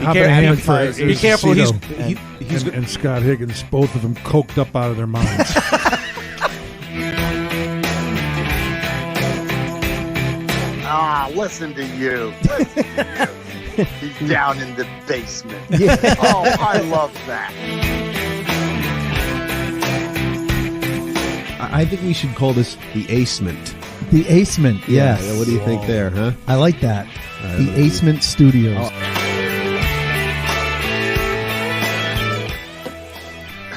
Be careful. He's and Scott Higgins, both of them coked up out of their minds. Listen to you. He's down in the basement. Yeah. Oh, I love that. I think we should call this the Acement. The Acement, yes. Yeah, what do you think there, huh? I like that. The Acement Studios.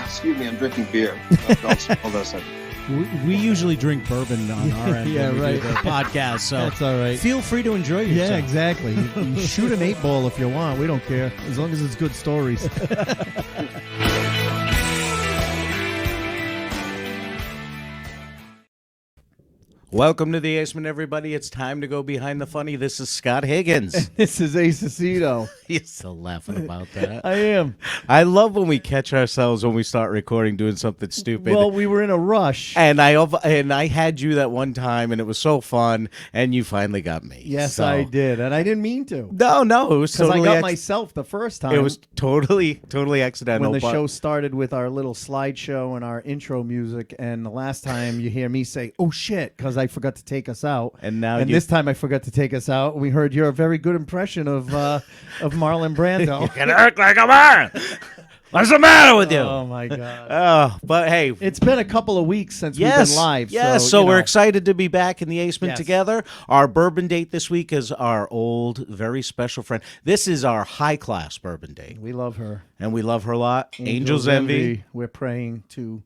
Excuse me, I'm drinking beer. Hold on a second. We usually drink bourbon on our end Yeah, when we right. do the podcast, so That's all right. feel free to enjoy yourself. Yeah, exactly. You shoot an 8-ball if you want. We don't care, as long as it's good stories. Welcome to the Aceman, everybody. It's time to go behind the funny. This is Scott Higgins. This is Ace Aceto. You're still laughing about that. I am. I love when we catch ourselves when we start recording doing something stupid. Well, we were in a rush. And I had you that one time, and it was so fun, and you finally got me. Yes, So- I did, and I didn't mean to. No, it was Because totally I got myself the first time. It was totally accidental. when the but- show started with our little slideshow and our intro music, and the last time you hear me say, "Oh shit," because I forgot to take us out, And now and you- this time I forgot to take us out. We heard your very good impression of Marlon Brando. can act like a man. What's the matter with you? Oh my god! Oh, but hey, It's been a couple of weeks since we've been live. Yes, so, we're excited to be back in the Aceman Yes. together. Our bourbon date this week is our old, very special friend. This is our high-class bourbon date, We love her. and we love her a lot. Angels Envy. We're praying to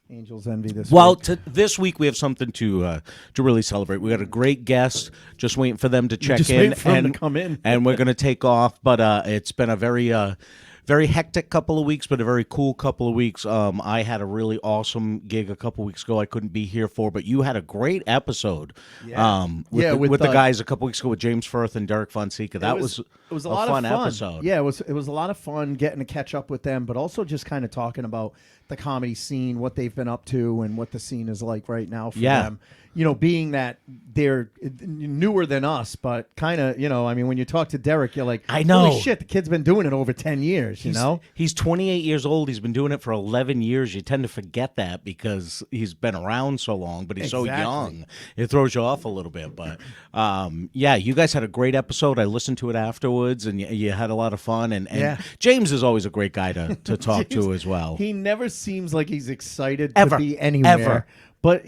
Angels Envy this Well, week. this week we have something to really celebrate. We got a great guest. Just waiting for them to check Just in waiting for them and to come in. and we're going to take off. But it's been a very hectic couple of weeks, but a very cool couple of weeks. I had a really awesome gig a couple weeks ago I couldn't be here for, but you had a great episode with the guys a couple weeks ago with James Firth and Derek Fonseca. That was it was a lot lot fun of fun episode. Yeah, it was a lot of fun getting to catch up with them, but also just kind of talking about the comedy scene, what they've been up to, and what the scene is like right now for them. You know, being that they're newer than us, but kind of, I mean, when you talk to Derek, you're like, I know. holy shit, the kid's been doing it over 10 years, you know? He's 28 years old. He's been doing it for 11 years. You tend to forget that because he's been around so long, but he's so young. It throws you off a little bit. But, you guys had a great episode. I listened to it afterwards, and you had a lot of fun. And James is always a great guy to talk to as well. He never seems like he's excited Ever. to be anywhere. Ever. But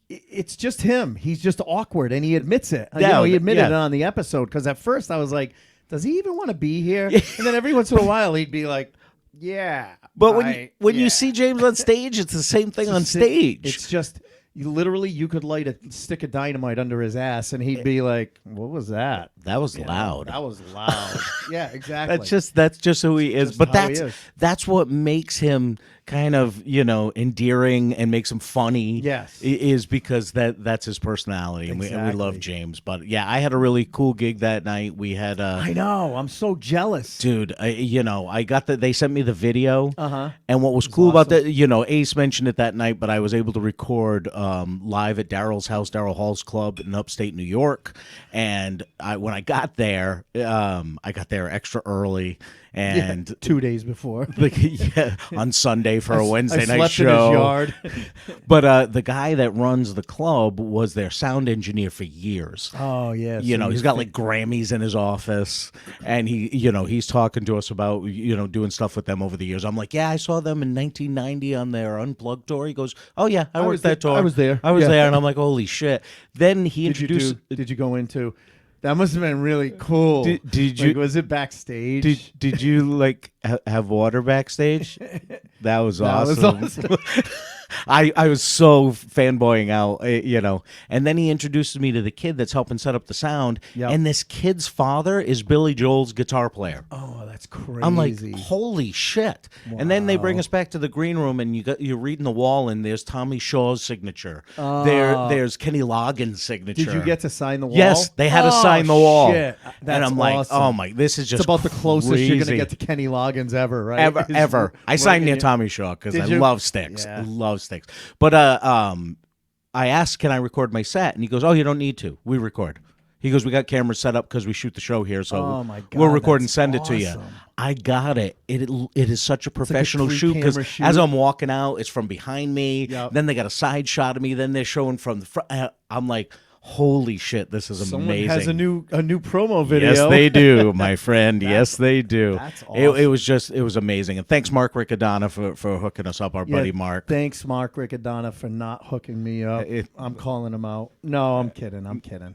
it's just him. He's just awkward, and he admits it. Yeah, he admitted yeah. it on the episode, because at first I was like, does he even want to be here? And then every once in a while he'd be like, yeah. But when you see James on stage, it's the same thing on stage. It's just... You could light a stick of dynamite under his ass, and he'd be like, "What was that? That was loud. That was loud." Yeah, exactly. That's just who he is. Just But how he is. that's what makes him kind of endearing and makes him funny. Yes. Is because that's his personality, and we love Exactly. James. But yeah, I had a really cool gig that night. We had I know. I'm so jealous. dude. I got they sent me the video. Uh-huh. And what was cool about that, Ace mentioned it that night, but I was able to record live at Daryl's house, Daryl Hall's club in upstate New York. And when I got there, I got there extra early. And 2 days before. on Sunday for a Wednesday I night slept show. in his yard. But the guy that runs the club was their sound engineer for years. Oh yeah. He's got like Grammys in his office, and he's talking to us about doing stuff with them over the years. I'm like, yeah, I saw them in 1990 on their Unplugged tour. He goes, oh yeah, I worked that tour. I was there. I was Yeah. there, and I'm like, holy shit. Then he introduced. Did you go into? That must have been really cool. Did you? Was it backstage? Did you like have water backstage? That was awesome. I was so fanboying out, And then he introduced me to the kid that's helping set up the sound. Yep. And this kid's father is Billy Joel's guitar player. Oh, that's crazy. I'm like, holy shit! And then they bring us back to the green room, and you're reading the wall, and there's Tommy Shaw's signature. There's Kenny Loggins' signature. Did you get to sign the wall? Yes, they had to sign the wall. Shit. That's and I'm like, awesome. oh my, this is just It's about the closest you're going to crazy. get to Kenny Loggins ever, right? Ever. I signed near Tommy Shaw because I love Styx. Yeah. Love Styx. But I asked, can I record my set? And he goes, oh, you don't need to. We record. He goes, we got cameras set up because we shoot the show here, so Oh, my God, we'll record and that's send it to you. awesome. I got it. It is such a professional shoot because three-camera shoot. as I'm walking out, it's from behind me. Yep. Then they got a side shot of me. Then they're showing from the front. I'm like, holy shit, this is Someone amazing. has a new promo video. Yes, they do, my friend. Yes, they do. That's It awesome. was amazing. And thanks, Mark Riccadonna, for hooking us up, our buddy Mark. Thanks, Mark Riccadonna, for not hooking me up. I'm calling him out. No, I'm kidding.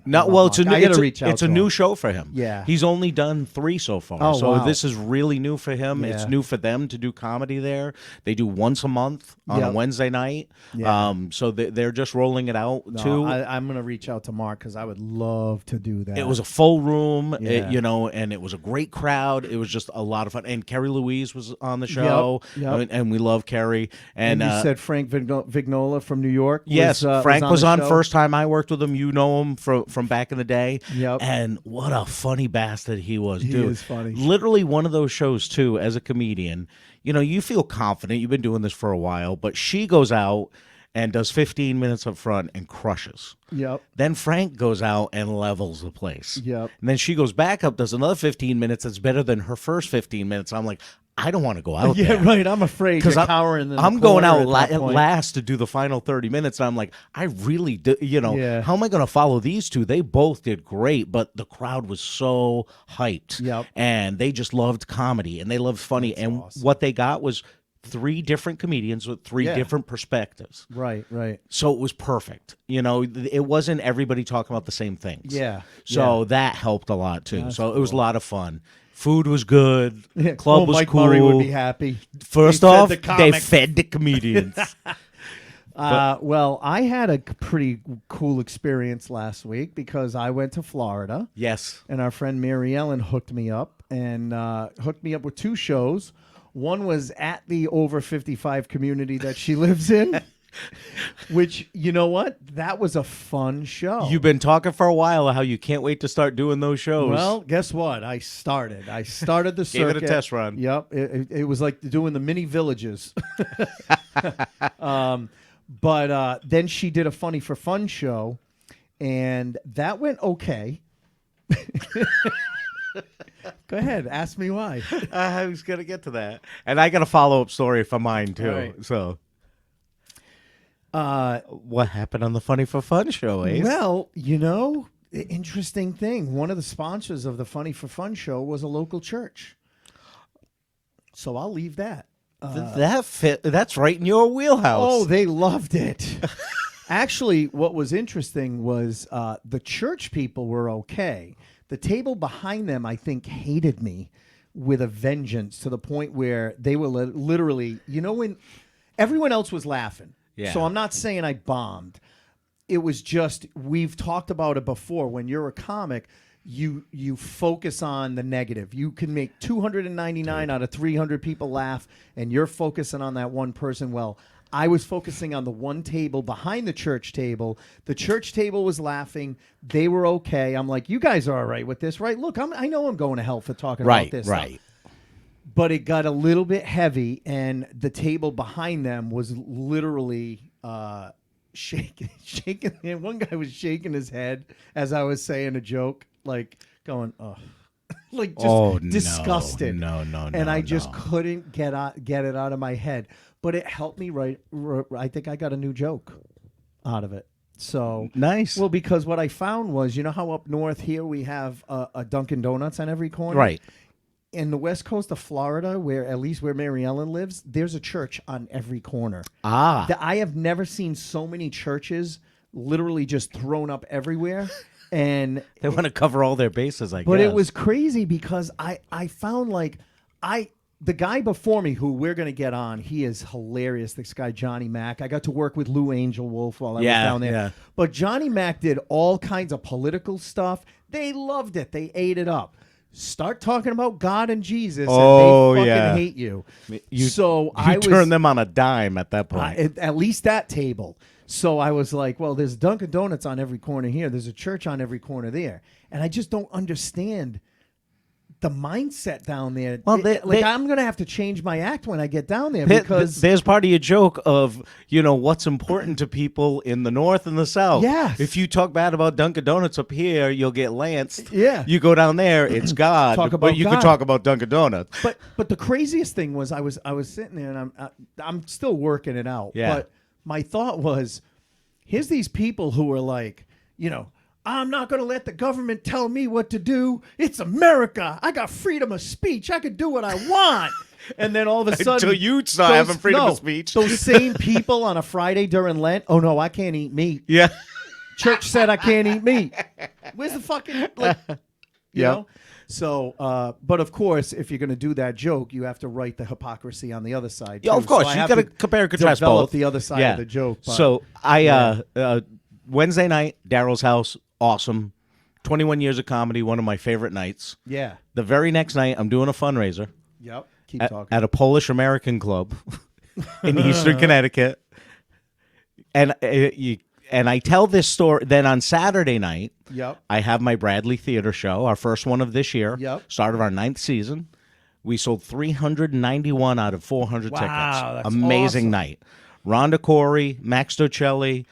No, well, it's a new, I gotta reach out it's to a new him. show for him. Yeah. He's only done 3 so far. Oh, so wow. this is really new for him. Yeah. It's new for them to do comedy there. They do once a month on a Yep. Wednesday night. Yeah. So they're just rolling it out No, too. I'm gonna reach out to Mark because I would love to do that. It was a full room, Yeah. and it was a great crowd. It was just a lot of fun. And Kerry Louise was on the show, Yep. and we love Kerry. And you said Frank Vignola from New York. Yes, Frank was the on show? first time I worked with him. You know him from back in the day. Yep. And what a funny bastard he was, He dude. is funny. Literally one of those shows, too, as a comedian. You feel confident. You've been doing this for a while. But she goes out and does 15 minutes up front and crushes. Yep. Then Frank goes out and levels the place. Yep. And then she goes back up, does another 15 minutes that's better than her first 15 minutes. I'm like, I don't want to go out Yeah, there. right. I'm afraid Because you're cowering in the I'm going corner out at that point. last to do the final 30 minutes. And I'm like, I really do. Yeah. How am I going to follow these two? They both did great, but the crowd was so hyped. Yep. And they just loved comedy and they loved funny. That's and awesome. what they got was 3 different comedians with 3 Yeah. different perspectives. Right. So it was perfect. It wasn't everybody talking about the same things. Yeah. So that helped a lot too. That's so it was a lot of fun. Food was good. Yeah. Club was Mike cool. Murray would be happy. First He fed off, the they comics. fed the comedians. Well, I had a pretty cool experience last week because I went to Florida. Yes. And our friend Mary Ellen hooked me up with 2 shows. One was at the over 55 community that she lives in, which, you know what? That was a fun show. You've been talking for a while how you can't wait to start doing those shows. Well, guess what? I started the Gave circuit. it a test run. Yep. It was like doing the mini villages. But then she did a Funny for Fun show, and that went okay. Go ahead. Ask me why. I was going to get to that. And I got a follow-up story for mine, too. All right. So, what happened on the Funny for Fun show, Ace? Well, interesting thing. One of the sponsors of the Funny for Fun show was a local church. So I'll leave that. That's right in your wheelhouse. Oh, they loved it. Actually, what was interesting was the church people were okay. The table behind them, I think, hated me with a vengeance to the point where they were literally, when everyone else was laughing. Yeah. So I'm not saying I bombed. It was just, we've talked about it before. When you're a comic, you focus on the negative. You can make 299 out of 300 people laugh, and you're focusing on that one person. Well, I was focusing on the one table behind the church table. The church table was laughing. They were okay. I'm like, you guys are all right with this, right? Look, I know I'm going to hell for talking about this Right. stuff. But it got a little bit heavy, and the table behind them was literally shaking. And one guy was shaking his head as I was saying a joke, like going, "Oh," like just disgusted. No. And I just couldn't get it out of my head. But it helped me I think I got a new joke out of it. So Nice. Well, because what I found was, how up north here we have a Dunkin' Donuts on every corner, Right. In the west coast of Florida, at least where Mary Ellen lives, there's a church on every corner. Ah. I have never seen so many churches literally just thrown up everywhere. And They want to cover all their bases, I guess. but it was crazy because I found the guy before me who we're going to get on, he is hilarious. This guy, Johnny Mack. I got to work with Lou Angel Wolf while I was down there. Yeah. But Johnny Mack did all kinds of political stuff. They loved it. They ate it up. Start talking about God and Jesus, Oh, and they yeah. fucking hate you. You I turn them on a dime at that point. at least that table. So I was like, well, there's Dunkin' Donuts on every corner here. There's a church on every corner there. And I just don't understand the mindset down there. Well, I'm gonna have to change my act when I get down there because there's part of your joke of what's important to people in the North and the South. Yes. If you talk bad about Dunkin' Donuts up here, you'll get lanced. Yeah. You go down there, it's God. Talk about but you God. can talk about Dunkin' Donuts. But the craziest thing was I was sitting there and I'm still working it out. Yeah. But my thought was, here's these people who are like, I'm not going to let the government tell me what to do. It's America. I got freedom of speech. I can do what I want. And then all of a sudden, Until you start having freedom of speech. Those same people on a Friday during Lent. Oh no, I can't eat meat. Yeah. Church said I can't eat meat. Where's the fucking you know? So, but of course, if you're going to do that joke, you have to write the hypocrisy on the other side. Yeah, too. of course. So I You have got to to compare and contrast develop both. the other side of the joke. But, So Wednesday night, Daryl's house, awesome. 21 years of comedy, one of my favorite nights. yeah. The very next night, I'm doing a fundraiser Yep. Keep talking. at a Polish American club in Eastern Connecticut. And I tell this story. Then on Saturday night, Yep. I have my Bradley Theater show, our first one of this year. Yep. Start of our 9th season. We sold 391 out of 400 Wow, tickets. that's Amazing awesome. night. Rhonda Corey, Max Docelli,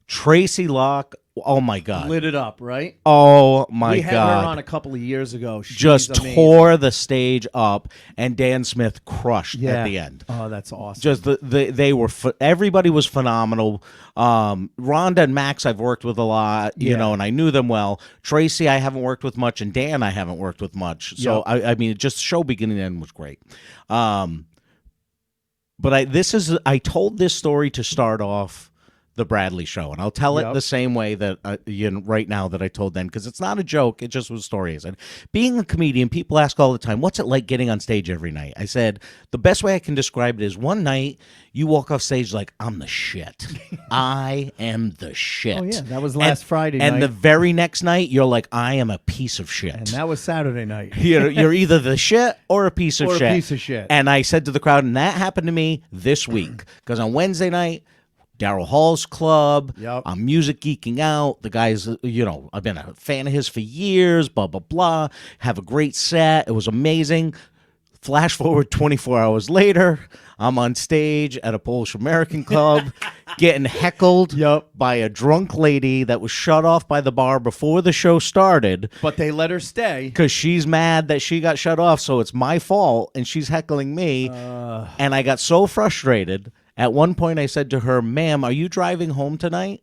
Tracy Locke. Oh my God. Lit it up, right? Oh my We had God. her on a couple of years ago. She's Just amazing. tore the stage up, and Dan Smith crushed Yeah. at the end. Oh, that's awesome. Just they were everybody was phenomenal. Rhonda and Max I've worked with a lot, and I knew them well. Tracy I haven't worked with much, and Dan I haven't worked with much. So Yep. I mean, just show beginning and end was great. But I told this story to start off the Bradley show, and I'll tell it Yep. the same way that right now that I told then, because it's not a joke. It just was stories. And being a comedian, people ask all the time, "What's it like getting on stage every night?" I said the best way I can describe it is one night you walk off stage like I'm the shit. I am the shit. Oh, yeah, that was last Friday and night. the very next night you're like I am a piece of shit. and that was Saturday night. You're either the shit or a piece of Or a shit. piece of shit. And I said to the crowd, and that happened to me this week because on Wednesday night. Daryl Hall's club. Yep. I'm music geeking out. The guy's, I've been a fan of his for years, blah, blah, blah. Have a great set. It was amazing. Flash forward 24 hours later, I'm on stage at a Polish American club getting heckled by a drunk lady that was shut off by the bar before the show started. But they let her stay. Because she's mad that she got shut off, so it's my fault, and she's heckling me. And I got so frustrated. At one point, I said to her, "Ma'am, are you driving home tonight?"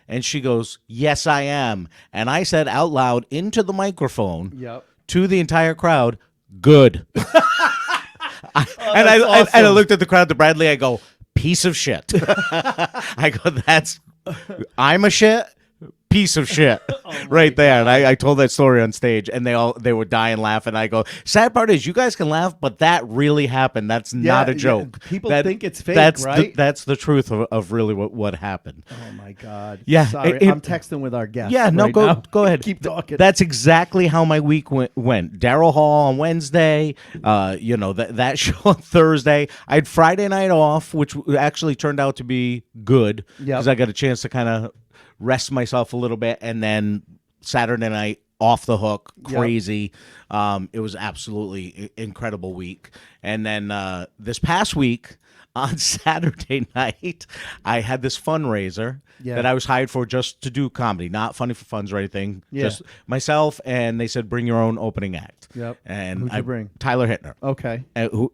And she goes, "Yes, I am." And I said out loud into the microphone to the entire crowd, "Good." And I looked at the crowd to Bradley. I go, "Piece of shit." I go, I'm a shit. Piece of shit right there. And I told that story on stage and they were dying laughing. I go, sad part is you guys can laugh, but that really happened. That's not a joke. People That- think it's fake, that's right? that's the truth of really what happened. Oh my God. Yeah, Sorry, I'm texting with our guest. Yeah, no, right go now. go ahead. Keep talking. That's exactly how my week went. Daryl Hall on Wednesday. That show on Thursday. I had Friday night off, which actually turned out to be good because I got a chance to kind of rest myself a little bit, and then Saturday night off the hook, crazy. It was absolutely incredible week. And then this past week on Saturday night, I had this fundraiser that I was hired for just to do comedy, not Funny for Funds or anything. Just myself, and they said bring your own opening act. Yep. And Who'd you bring? Tyler Hittner. Okay.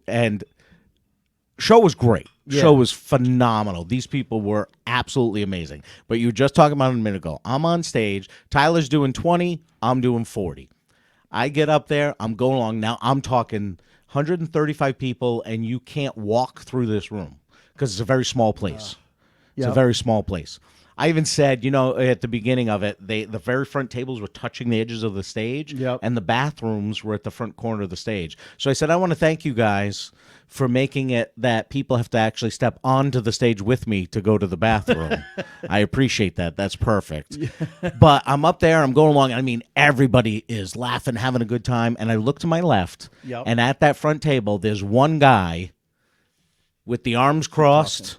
And show was great. Show was phenomenal. These people were absolutely amazing. But you were just talking about it a minute ago. I'm on stage. Tyler's doing 20. I'm doing 40. I get up there. I'm going along. Now I'm talking 135 people, and you can't walk through this room because it's a very small place. It's a very small place. I even said, at the beginning of it, the very front tables were touching the edges of the stage, and the bathrooms were at the front corner of the stage. So I said, I want to thank you guys for making it that people have to actually step onto the stage with me to go to the bathroom. I appreciate that. That's perfect. But I'm up there, I'm going along, and I mean, everybody is laughing, having a good time, and I look to my left, and at that front table, there's one guy with the arms crossed,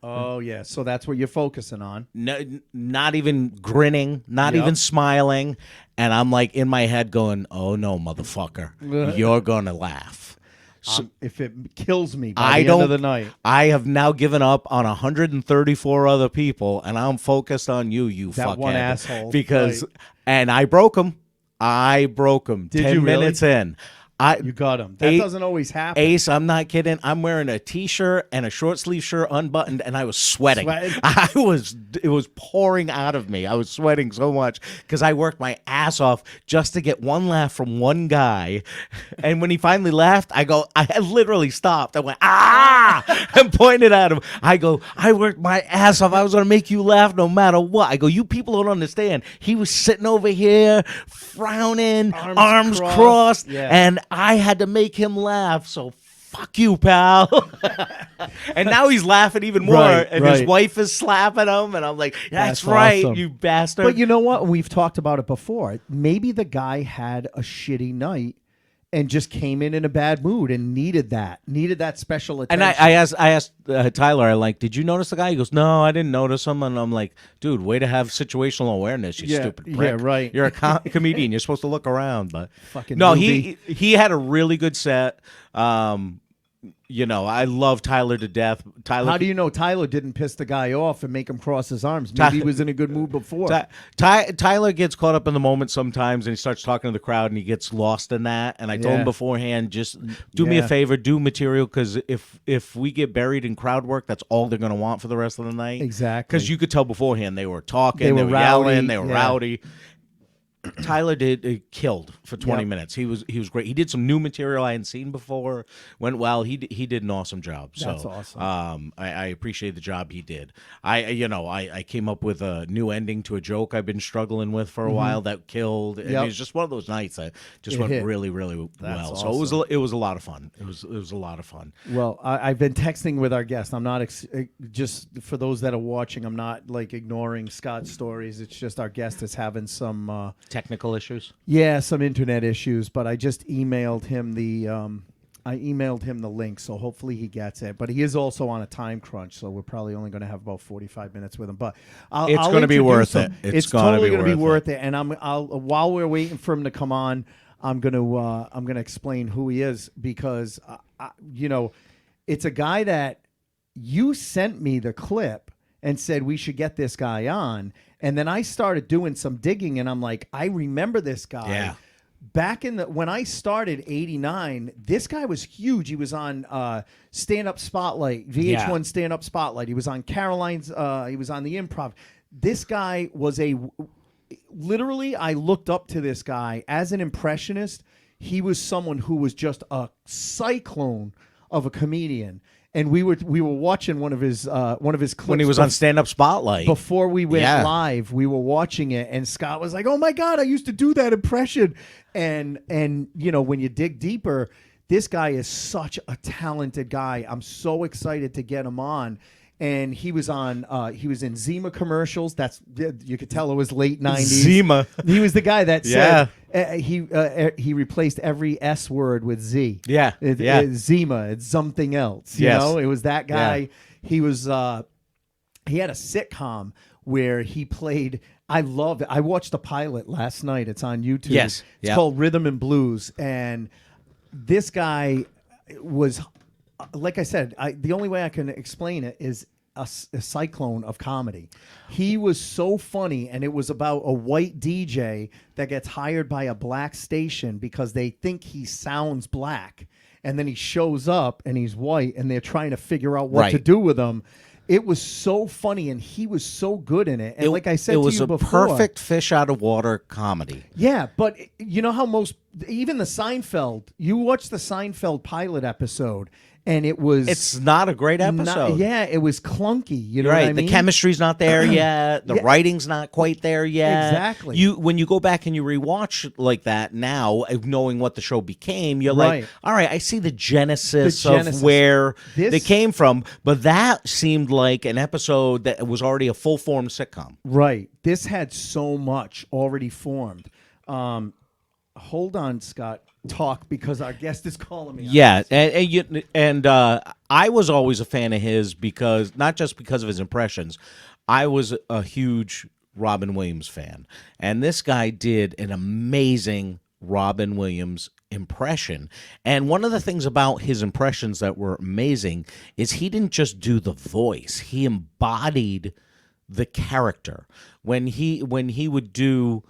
Oh yeah, so that's what you're focusing on. No, not even grinning, not Yep. even smiling, and I'm like in my head going, "Oh no, motherfucker, you're gonna laugh." So If it kills me by I the don't. end of the night, I have now given up on 134 other people, and I'm focused on you, you That fuckhead. one asshole, Because, right. and I broke him. I broke him. Did 10 you really? minutes in. you got him. That doesn't always happen. Ace, I'm not kidding. I'm wearing a t-shirt and a short sleeve shirt unbuttoned, and I was sweating. It was pouring out of me. I was sweating so much because I worked my ass off just to get one laugh from one guy. And when he finally laughed, I had literally stopped. I went, ah, and pointed at him. I go, I worked my ass off. I was going to make you laugh no matter what. I go, you people don't understand. He was sitting over here frowning, arms crossed, and I had to make him laugh, so fuck you, pal. And now he's laughing even more, and his wife is slapping him, and I'm like, that's right, awesome. you bastard. But you know what? We've talked about it before. Maybe the guy had a shitty night and just came in a bad mood and needed that special attention. And I asked Tyler, I like, did you notice the guy? He goes, no, I didn't notice him. And I'm like, dude, way to have situational awareness, you stupid prick. Yeah, right. You're a comedian. You're supposed to look around. But Fucking no, newbie. he had a really good set. I love Tyler to death. How do you know Tyler didn't piss the guy off and make him cross his arms? Maybe he was in a good mood before. Tyler gets caught up in the moment sometimes, and he starts talking to the crowd, and he gets lost in that. And I told him beforehand, just do me a favor, do material, because if we get buried in crowd work, that's all they're going to want for the rest of the night. Exactly. Because you could tell beforehand they were talking, They they were were rowdy, yelling, they were yeah. rowdy. Tyler killed for 20 minutes. He was great. He did some new material I hadn't seen before. Went well. He did an awesome job. That's so awesome. I appreciate the job he did. I came up with a new ending to a joke I've been struggling with for a while that killed. And it was just one of those nights that just went hit. really well. That's So it was a lot of fun. It was a lot of fun. Well, I've been texting with our guest. I'm not just for those that are watching. I'm not like ignoring Scott's stories. It's just our guest is having some technical issues. Yeah, some internet issues. But I just emailed him the link, so hopefully he gets it. But he is also on a time crunch, so we're probably only going to have about 45 minutes with him. But it's going to be worth it. It's totally going to be worth it. And while we're waiting for him to come on, I'm going to explain who he is because it's a guy that you sent me the clip and said we should get this guy on. And then I started doing some digging, and I'm like, I remember this guy. Yeah. Back when I started '89, this guy was huge. He was on Stand Up Spotlight, VH1 Stand Up Spotlight. He was on Caroline's. He was on the Improv. This guy was literally. I looked up to this guy as an impressionist. He was someone who was just a cyclone of a comedian. And we were watching one of his clips when he was on Stand Up Spotlight before we went live. We were watching it, and Scott was like, "Oh my God, I used to do that impression." And when you dig deeper, this guy is such a talented guy. I'm so excited to get him on. And he was in Zima commercials. You could tell it was late 90s. Zima. He was the guy that said he replaced every S word with Z. Yeah. Zima. It's something else. You know, it was that guy. Yeah. He was. He had a sitcom where he played. I loved it. I watched the pilot last night. It's on YouTube. Yes. It's called Rhythm and Blues, and this guy was. Like I said, the only way I can explain it is a cyclone of comedy. He was so funny, and it was about a white DJ that gets hired by a black station because they think he sounds black, and then he shows up and he's white, and they're trying to figure out what to do with him. It was so funny, and he was so good in it. And like I said to you before, it was a perfect fish out of water comedy. Yeah, but you know how even the Seinfeld, you watch the Seinfeld pilot episode, and it's not a great episode. It was clunky. You know right. what I mean? The chemistry's not there yet. The writing's not quite there yet. Exactly. When you go back and you rewatch like that now, knowing what the show became, you're like, all right, I see the genesis of where they came from. But that seemed like an episode that was already a full-form sitcom. Right. This had so much already formed. hold on, Scott. Talk, because our guest is calling me. Yeah, and I was always a fan of his because not just because of his impressions. I was a huge Robin Williams fan, and this guy did an amazing Robin Williams impression. And one of the things about his impressions that were amazing is he didn't just do the voice; he embodied the character. When he would do,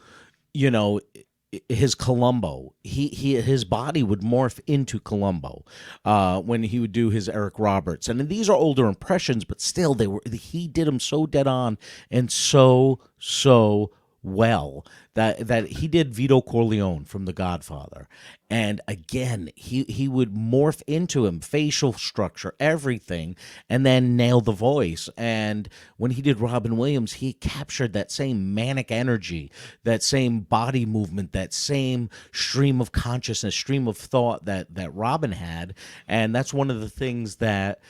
his Columbo, his body would morph into Columbo. When he would do his Eric Roberts, and these are older impressions, but still, he did them so dead on and so well that he did Vito Corleone from The Godfather. And again, he would morph into him, facial structure, everything, and then nail the voice. And when he did Robin Williams, he captured that same manic energy, that same body movement, that same stream of consciousness, stream of thought that Robin had. And that's one of the things that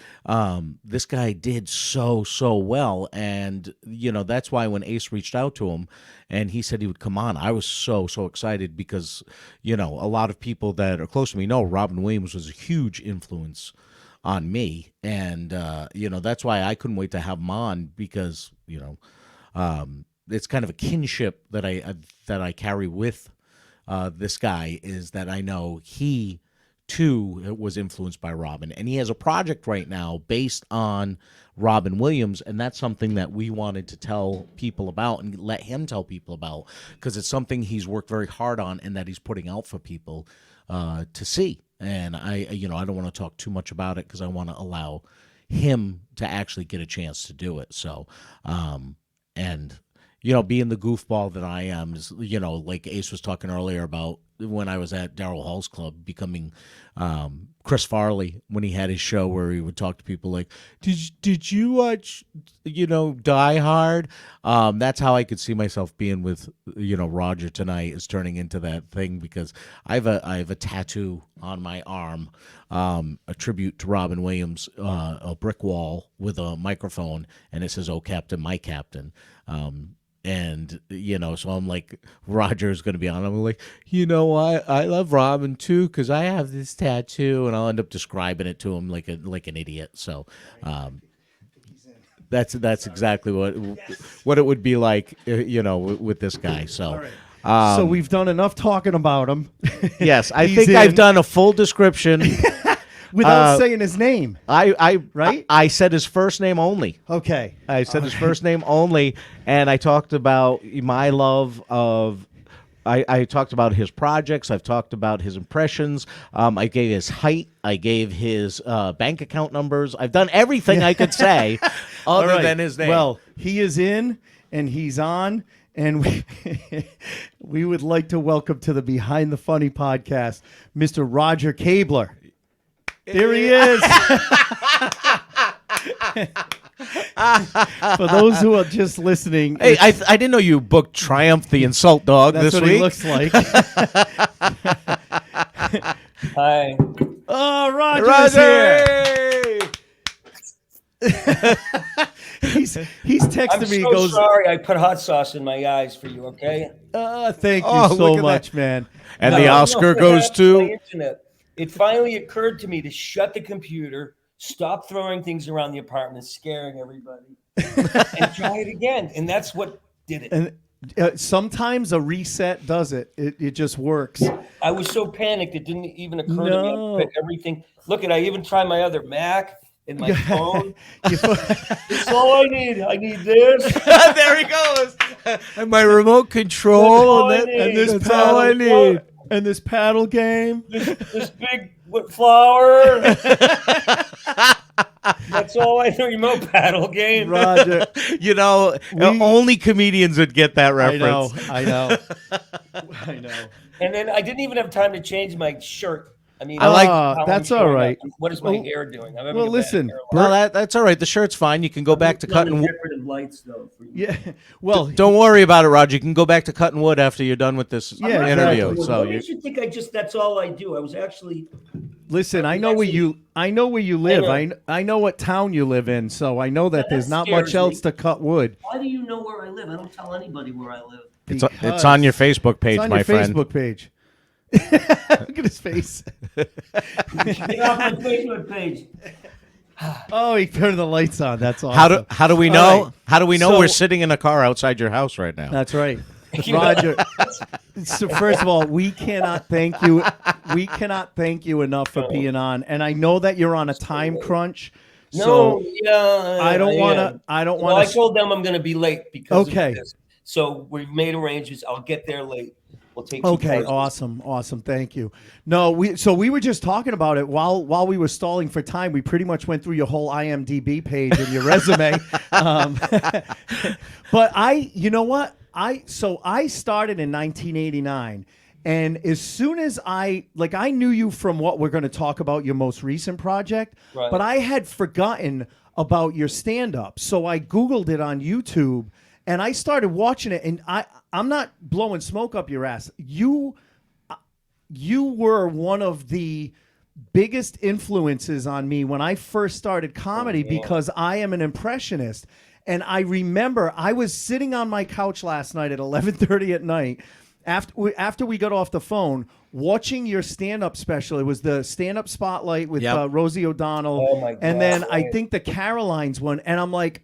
this guy did so well. And, that's why when Ace reached out to him and he said he would come on, I was so excited because, a lot of people that are close to me know Robin Williams was a huge influence on me. And, that's why I couldn't wait to have him on because, it's kind of a kinship that I carry with this guy, is that I know he too was influenced by Robin, and he has a project right now based on Robin Williams, and that's something that we wanted to tell people about and let him tell people about, because it's something he's worked very hard on and that he's putting out for people to see. And I don't want to talk too much about it because I want to allow him to actually get a chance to do it. So, and being the goofball that I am is, like Ace was talking earlier about when I was at Daryl Hall's club, becoming Chris Farley when he had his show where he would talk to people like, did you watch, Die Hard? That's how I could see myself being with, Roger tonight, is turning into that thing, because I have a tattoo on my arm, a tribute to Robin Williams, a brick wall with a microphone, and it says, "Oh, Captain, my Captain." And, so I'm like, Roger's going to be on. I'm like, I love Robin too, because I have this tattoo, and I'll end up describing it to him like an idiot. So that's exactly what it would be like, with this guy. So. So we've done enough talking about him. Yes, I think I've done a full description. Without saying his name. I said his first name only. Okay. I said his first name only, and I talked about my love of... I talked about his projects. I've talked about his impressions. I gave his height. I gave his bank account numbers. I've done everything I could say other than his name. Well, he is in, and he's on, and we would like to welcome to the Behind the Funny podcast, Mr. Roger Kabler. There he is. For those who are just listening, hey, I didn't know you booked Triumph the Insult Dog that's this what week. He looks like. Hi. Oh, Roger's here. He's texting me. I'm so sorry I put hot sauce in my eyes for you, okay? Thank you so much, man. And the Oscar goes to... It finally occurred to me to shut the computer, stop throwing things around the apartment, scaring everybody, and try it again. And that's what did it. And sometimes a reset does it. It just works. I was so panicked it didn't even occur to me. I put everything. Look, I even tried my other Mac and my phone. It's all I need. I need this. There he goes. And my remote control. And this That's paddle, all I need. And this paddle game. This big flower. That's all I know. Remote paddle game. Roger. Only comedians would get that reference. I know. And then I didn't even have time to change my shirt. I mean, that's all right. What is my hair doing? Well, listen. No, that's all right. The shirt's fine. You can go back to cutting wood. Lights, though. Yeah. Well, don't worry about it, Roger. You can go back to cutting wood after you're done with this interview. Exactly. So you should think that's all I do. I was actually. Listen, I know where you live. I know what town you live in, so I know that there's not much else to cut wood. Why do you know where I live? I don't tell anybody where I live. It's on your Facebook page, my friend. Facebook page. Look at his face. Get off my Facebook page. Oh, he turned the lights on. That's awesome. How do we know? All right. How do we know So- we're sitting in a car outside your house right now? That's right. Roger. So first of all, we cannot thank you. We cannot thank you enough for being on. And I know that you're on a time crunch. So I don't want to. I don't want I to. told them I'm going to be late because Okay. of this. So we've made arrangements. I'll get there late. We'll take. Okay, awesome. Thank you. No, we were just talking about it while we were stalling for time. We pretty much went through your whole IMDb page and your resume. But you know what? I started in 1989, and as soon as I knew you from what we're going to talk about, your most recent project, Right. but I had forgotten about your stand-up. So I Googled it on YouTube, and I started watching it, and I'm not blowing smoke up your ass. You were one of the biggest influences on me when I first started comedy because I am an impressionist. And I remember I was sitting on my couch last night at 11:30 at night after we got off the phone watching your stand-up special. It was the stand-up spotlight with Rosie O'Donnell. Oh my God. And then I think the Carolines one. And I'm like,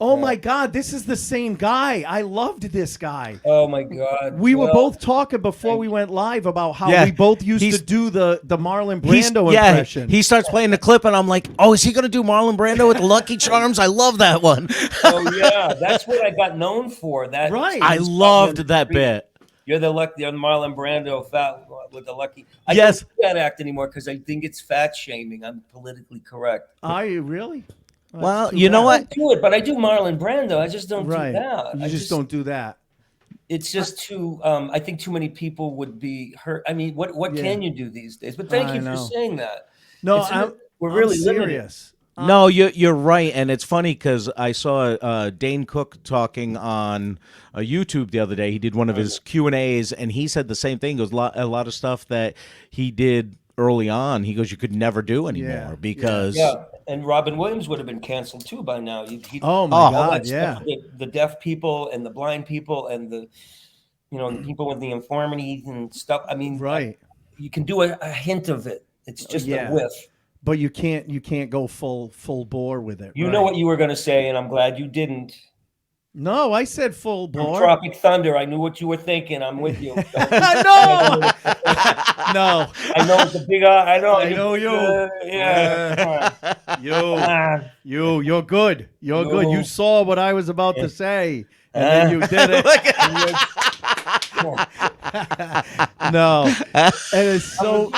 oh my God, this is the same guy. I loved this guy. Oh my God. We were both talking before we went live about how we both used to do the Marlon Brando impression. He starts playing the clip, and I'm like, oh, is he going to do Marlon Brando with the Lucky Charms? I love that one. Oh yeah, that's what I got known for. That Right. I loved that bit. You're the Marlon Brando fat with the lucky. I Yes. don't do that act anymore because I think it's fat shaming. I'm politically correct. Are you really? Well, you know I what? do it, but I do Marlon Brando. I just don't do that. You I just don't do that. It's just too. I think too many people would be hurt. I mean, what can you do these days? But thank you for saying that. No, we're really I'm limited. serious. No, you're right, and it's funny because I saw Dane Cook talking on YouTube the other day. He did one of his Q&As, and he said the same thing. It was a lot of stuff that he did early on. He goes, you could never do anymore because and Robin Williams would have been canceled too by now. Oh my God, yeah. The deaf people and the blind people and the people with the infirmities and stuff. I mean, you can do a hint of it. It's just a whiff. But you can't go full bore with it. You know what you were going to say, and I'm glad you didn't. No, I said full From bore. Tropic Thunder. I knew what you were thinking. I'm with you. No. No. I know it's a big. I know you. Yeah. You're good. You're good. You saw what I was about to say, and then you did it. No, and it's so.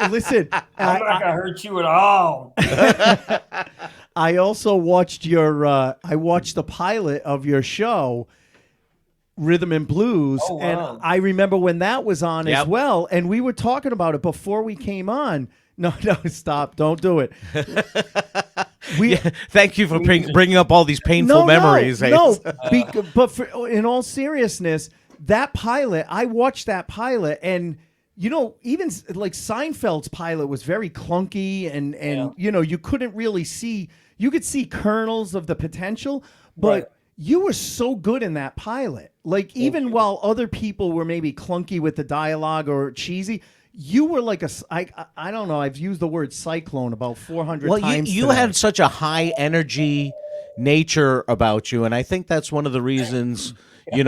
Listen, I'm not gonna hurt you at all. I also watched I watched the pilot of your show, Rhythm and Blues, and I remember when that was on as well, and we were talking about it before we came on. No, stop! Don't do it. Thank you for bringing up all these painful memories. But in all seriousness, that pilot, I watched that pilot, and even like Seinfeld's pilot was very clunky, and you couldn't really see. You could see kernels of the potential, but you were so good in that pilot. Like even while other people were maybe clunky with the dialogue or cheesy, you were like I don't know. I've used the word cyclone about 400 times. Well, you had such a high energy nature about you, and I think that's one of the reasons. I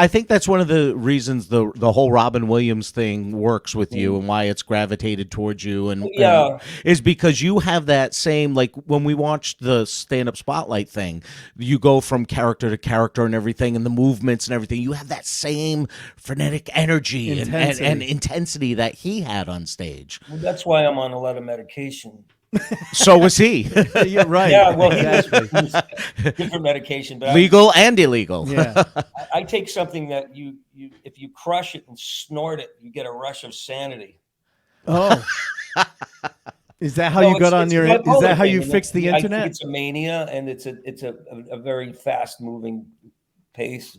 think that's one of the reasons the whole Robin Williams thing works with you and why it's gravitated towards you and is because you have that same, like when we watched the stand-up spotlight thing, you go from character to character and everything and the movements and everything. You have that same frenetic energy and intensity that he had on stage. Well, that's why I'm on a lot of medication. So was he. You're right. Yeah, well, he was different medication, but legal and illegal. Yeah, I take something that you if you crush it and snort it, you get a rush of sanity. Oh, is that how you got on your? Is that how you fixed the internet? I think it's a mania, and it's a very fast moving pace.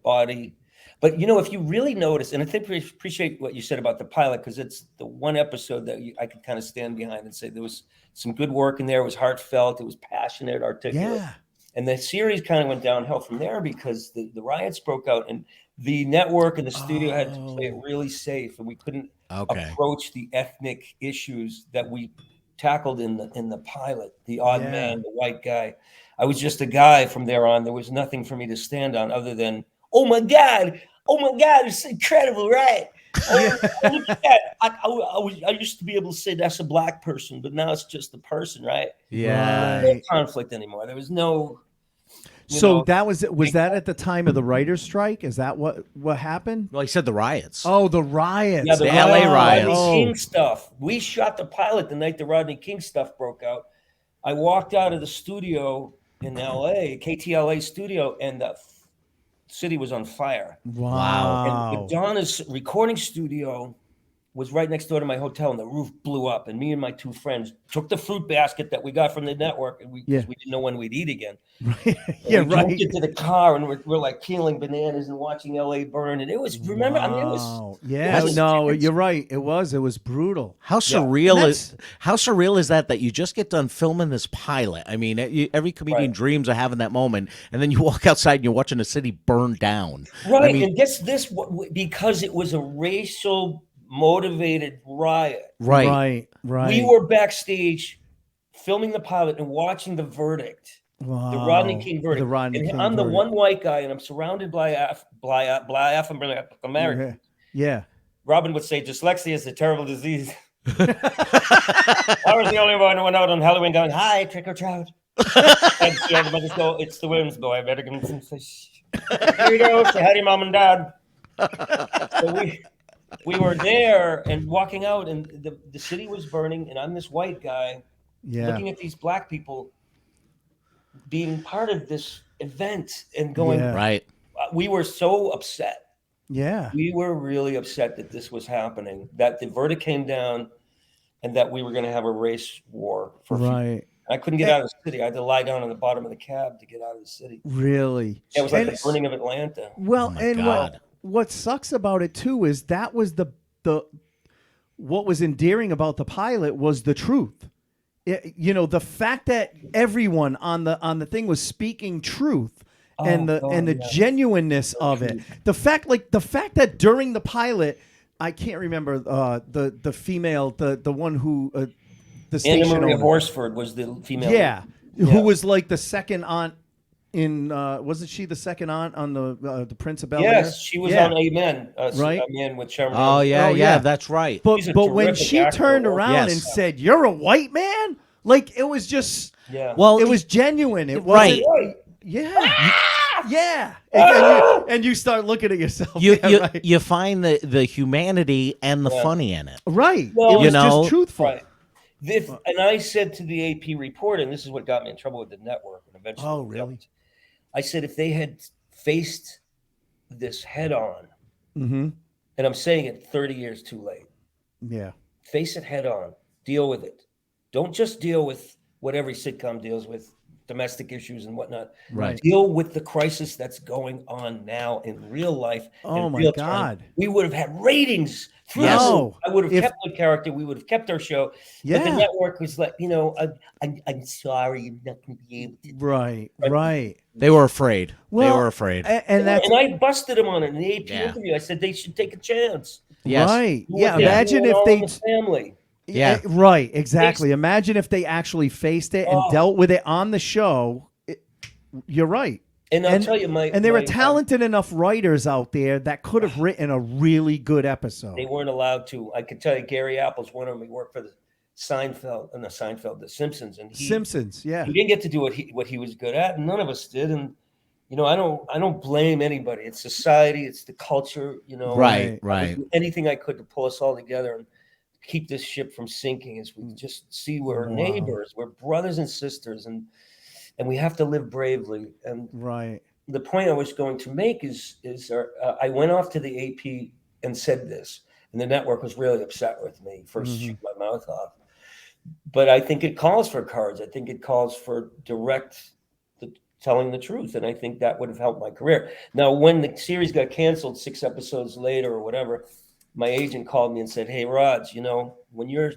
Body. But if you really notice, and I think we appreciate what you said about the pilot, because it's the one episode that I could kind of stand behind and say there was some good work in there. It was heartfelt, it was passionate, articulate. Yeah. And the series kind of went downhill from there because the riots broke out, and the network and the studio had to play it really safe, and we couldn't approach the ethnic issues that we tackled in the pilot. The odd man, the white guy. I was just a guy from there on. There was nothing for me to stand on other than, oh my God, it's incredible, right? Oh, look at that. I used to be able to say that's a black person, but now it's just the person, right? Yeah. There was no conflict anymore. There was no. So that was that at the time of the writers' strike? Is that what happened? Well, he said the riots. Oh, the riots. Yeah, the LA riots. Rodney King stuff. We shot the pilot the night the Rodney King stuff broke out. I walked out of the studio in LA, KTLA studio, and the city was on fire. Wow. And Madonna's recording studio was right next door to my hotel, and the roof blew up. And me and my two friends took the fruit basket that we got from the network, and we didn't know when we'd eat again. Right. We drove into the car, and we're like peeling bananas and watching LA burn. And it was, remember, I mean, it was. Yeah, you're right. It was brutal. How surreal is that you just get done filming this pilot? I mean, every comedian dreams of having that moment, and then you walk outside and you're watching a city burn down. Right, I mean, and this because it was a racial motivated riot. Right. We were backstage filming the pilot and watching the verdict. Wow. The Rodney King verdict. I'm the one white guy, and I'm surrounded by African Americans. Yeah. Robin would say dyslexia is a terrible disease. I was the only one who went out on Halloween going, "Hi, trick or treat." And everybody go, "It's the Williams boy. I better give him some fish." Here you go. Say hi to your mom and dad. So we were there and walking out, and the city was burning, and I'm this white guy looking at these black people being part of this event and going, right. We were so upset. Yeah. We were really upset that this was happening, that the verdict came down, and that we were going to have a race war. I couldn't get out of the city. I had to lie down on the bottom of the cab to get out of the city. Really? Yeah, it was like the burning of Atlanta. Well, what sucks about it too is that was the what was endearing about the pilot was the truth. The fact that everyone on the thing was speaking truth and the genuineness of it. The fact that during the pilot, I can't remember the female, the one who the station Anna Maria owner. Horsford was the female. Yeah, who was like the second aunt. Wasn't she the second aunt on the Prince of Bel-Air? Yes, she was on Amen. Right? Amen with Sharon. Oh yeah, that's right. But when she turned around and said, "You're a white man," like it was just Well, it was genuine. It right. wasn't yeah. And you start looking at yourself. You find the humanity and the funny in it. Right. Well, it was just truthful. Right. And I said to the AP reporter, and this is what got me in trouble with the network, and eventually. Oh, really? I said, if they had faced this head on, and I'm saying it 30 years too late. Yeah. Face it head on. Deal with it. Don't just deal with what every sitcom deals with, domestic issues and whatnot. Right. Deal with the crisis that's going on now in real life. Oh, my God. Time. We would have had ratings. Yes. I would have kept the character. We would have kept our show. Yeah. But the network was like, I'm sorry, you're not going to be able to. Right. They were afraid. Well, they were afraid. And I busted them on it in the AP interview. I said they should take a chance. Yes. Right. Yeah. Imagine if they. Family. Yeah. Right. Exactly. Imagine if they actually faced it and dealt with it on the show. You're right. And I'll tell you, there are talented enough writers out there that could have written a really good episode. They weren't allowed to. I could tell you, Gary Apple's one of them. He worked for the Simpsons, and he didn't get to do what he was good at, and none of us did. And I don't blame anybody. It's society, it's the culture. Right. I do anything I could to pull us all together and keep this ship from sinking. As we just see we're neighbors, we're brothers and sisters, and we have to live bravely. And the point I was going to make is I went off to the AP and said this, and the network was really upset with me for shooting my mouth off. But I think it calls for cards. I think it calls for telling the truth, and I think that would have helped my career. Now, when the series got canceled 6 episodes later or whatever, my agent called me and said, "Hey, Raj, when you're..."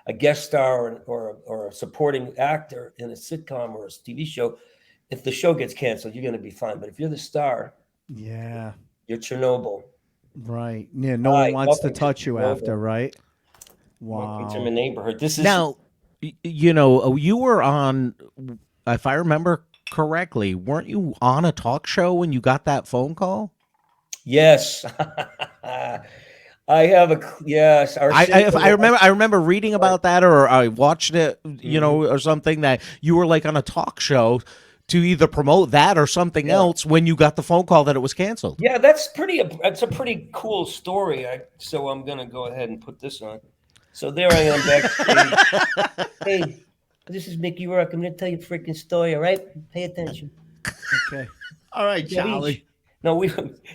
a guest star or a supporting actor in a sitcom or a TV show, if the show gets canceled, you're going to be fine. But if you're the star, Yeah. you're Chernobyl. Right. Yeah. No one wants to touch you Chernobyl. after, right? Welcome to Wow. my neighborhood. This is Now, you were on, if I remember correctly, weren't you on a talk show when you got that phone call? yes. I have a yes. I remember reading about that, or I watched it, or something, that you were like on a talk show to either promote that or something else when you got the phone call that it was canceled. Yeah, that's a pretty cool story. So I'm gonna go ahead and put this on. So there I am backstage. Hey, this is Mickey Rourke. I'm gonna tell you a freaking story. All right, pay attention. Okay. All right, Charlie. No,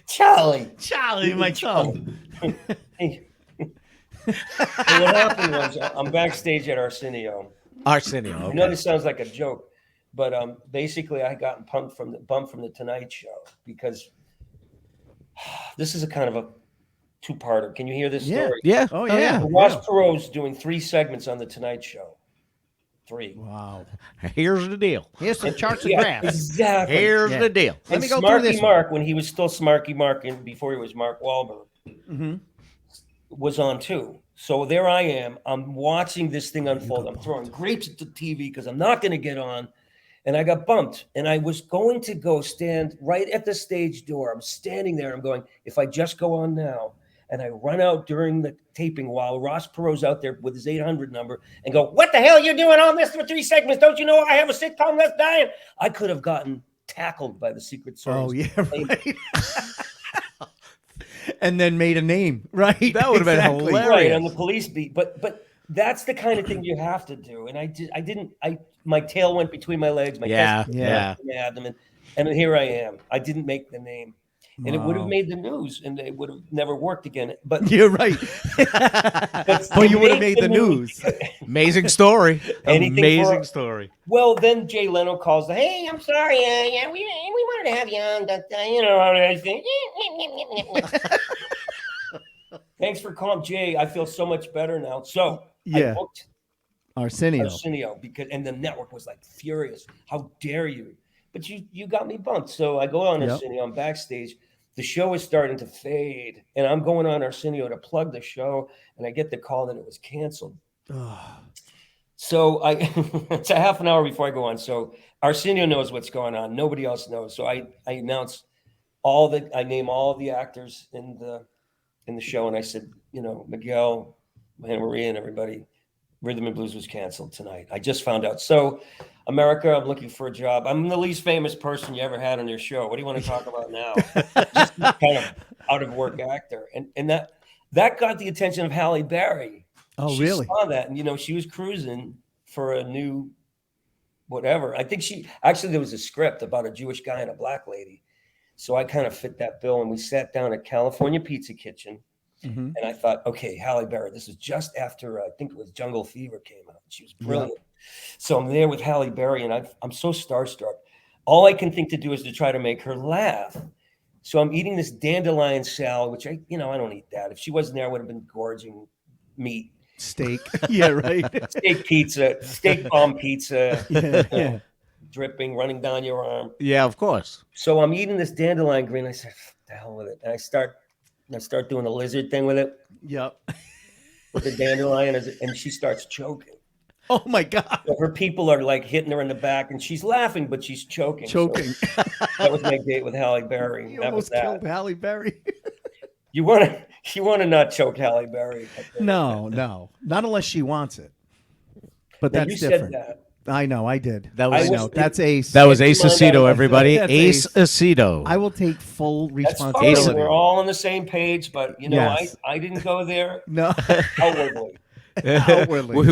Charlie. Charlie, my tongue. Hey. So what happened was I'm backstage at Arsenio. Arsenio. I Okay. know this sounds like a joke, but basically I got bumped from the Tonight Show because this is a kind of a two-parter. Can you hear this story? Yeah. Oh, yeah. Ross Perot's doing 3 segments on the Tonight Show. 3. Wow. Here's the deal. Here's some charts and Yeah, graphs. exactly. Here's the deal. Let And me go through Smarky this Mark, when he was still Smarky Mark and before he was Mark Wahlberg, was on too. So there I am. I'm watching this thing unfold. I'm throwing grapes at the TV because I'm not going to get on. And I got bumped. And I was going to go stand right at the stage door. I'm standing there. I'm going, if I just go on now, and I run out during the taping while Ross Perot's out there with his 800 number and go, what the hell are you doing on this for 3 segments? Don't you know I have a sitcom that's dying? I could have gotten tackled by the Secret Service. Oh, yeah, right. And then made a name, right? That would have been hilarious. Right, on the police beat. But that's the kind of thing you have to do. And my tail went between my legs. My chest and here I am. I didn't make the name. And it would have made the news, and it would have never worked again. But you're right. But you would have made the news. Amazing story. Amazing story. Well, then Jay Leno calls. Hey, I'm sorry. Yeah, we wanted to have you on, but everything. Thanks for calling, Jay. I feel so much better now. So I booked Arsenio and the network was like furious. How dare you? But you got me bumped. So I go on Arsenio. I'm backstage. The show is starting to fade, and I'm going on Arsenio to plug the show, and I get the call that it was canceled. So it's a half an hour before I go on. So Arsenio knows what's going on. Nobody else knows. So I announce I name all the actors in the show, and I said, Miguel, Hannah Maria, and everybody, Rhythm and Blues was canceled tonight. I just found out. So America, I'm looking for a job. I'm the least famous person you ever had on your show. What do you want to talk about now? Just kind of out of work actor. And that got the attention of Halle Berry. Oh, she really? saw that. And, she was cruising for a new whatever. I think there was a script about a Jewish guy and a black lady. So I kind of fit that bill. And we sat down at California Pizza Kitchen. And I thought, okay, Halle Berry, this was just after, I think it was Jungle Fever came out. She was brilliant. Yeah. So I'm there with Halle Berry, and I'm so starstruck. All I can think to do is to try to make her laugh. So I'm eating this dandelion salad, which I don't eat that. If she wasn't there, I would have been gorging meat. Steak. Yeah, right. Steak pizza, steak bomb pizza, dripping, running down your arm. Yeah, of course. So I'm eating this dandelion green. I said, the hell with it. And I start doing the lizard thing with it. Yep. With the dandelion, and she starts choking. Oh my God. So her people are like hitting her in the back, and she's laughing, but she's choking. So that was my date with Halle Berry. You almost killed Halle Berry. You want to not choke Halle Berry. No, not unless she wants it. But now, that's you different. Said that. I know, I did. That's Ace. That was Ace Aceto, everybody. Ace Aceto. I will take full That's responsibility. fine. We're all on the same page, but I didn't go there. No. Outwardly.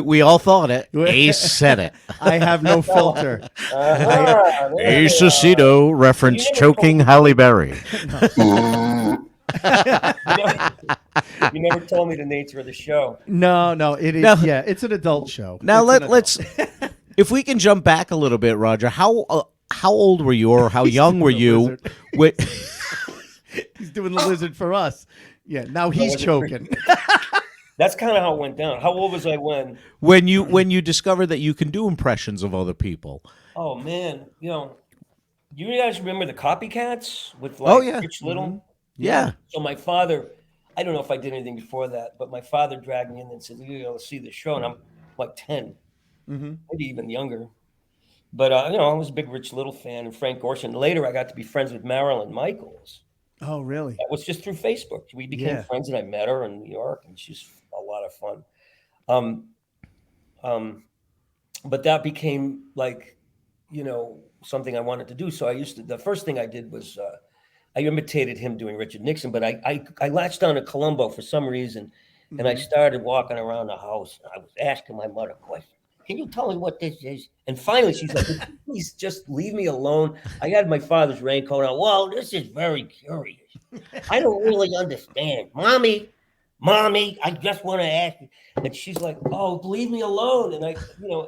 We all thought it. Ace said it. I have no filter. Ace Aceto referenced choking Halle Berry. You never told me the nature of the show. No, it is. No. Yeah, it's an adult show. Now let's. If we can jump back a little bit, Roger. How old were you, or how young were you? He's doing the lizard for us. Yeah. Now he's choking. That's kind of how it went down. How old was I when? When you discovered that you can do impressions of other people. Oh man, you guys remember the Copycats with Oh, yeah. Rich Little? Yeah. So my father, I don't know if I did anything before that, but my father dragged me in and said, "You gotta see the show," and I'm like 10, maybe even younger. But I was a big Rich Little fan and Frank Gorshin. Later, I got to be friends with Marilyn Michaels. Oh, really? That was just through Facebook. We became friends, and I met her in New York, and she's a lot of fun. But that became like, something I wanted to do. So the first thing I did was I imitated him doing Richard Nixon, but I latched on to Columbo for some reason, and I started walking around the house. And I was asking my mother questions. Can you tell me what this is? And finally, she's like, please just leave me alone. I had my father's raincoat on. Well, this is very curious. I don't really understand. Mommy, I just want to ask you. And she's like, oh, leave me alone. And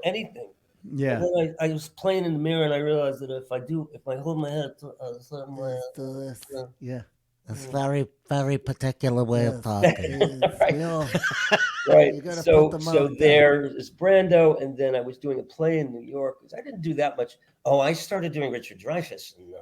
anything. Yeah. And then I was playing in the mirror, and I realized that if I hold my head to Yeah. That's very, very particular way of talking. Right. So there is Brando, and then I was doing a play in New York. I didn't do that much. Oh, I started doing Richard Dreyfuss. And,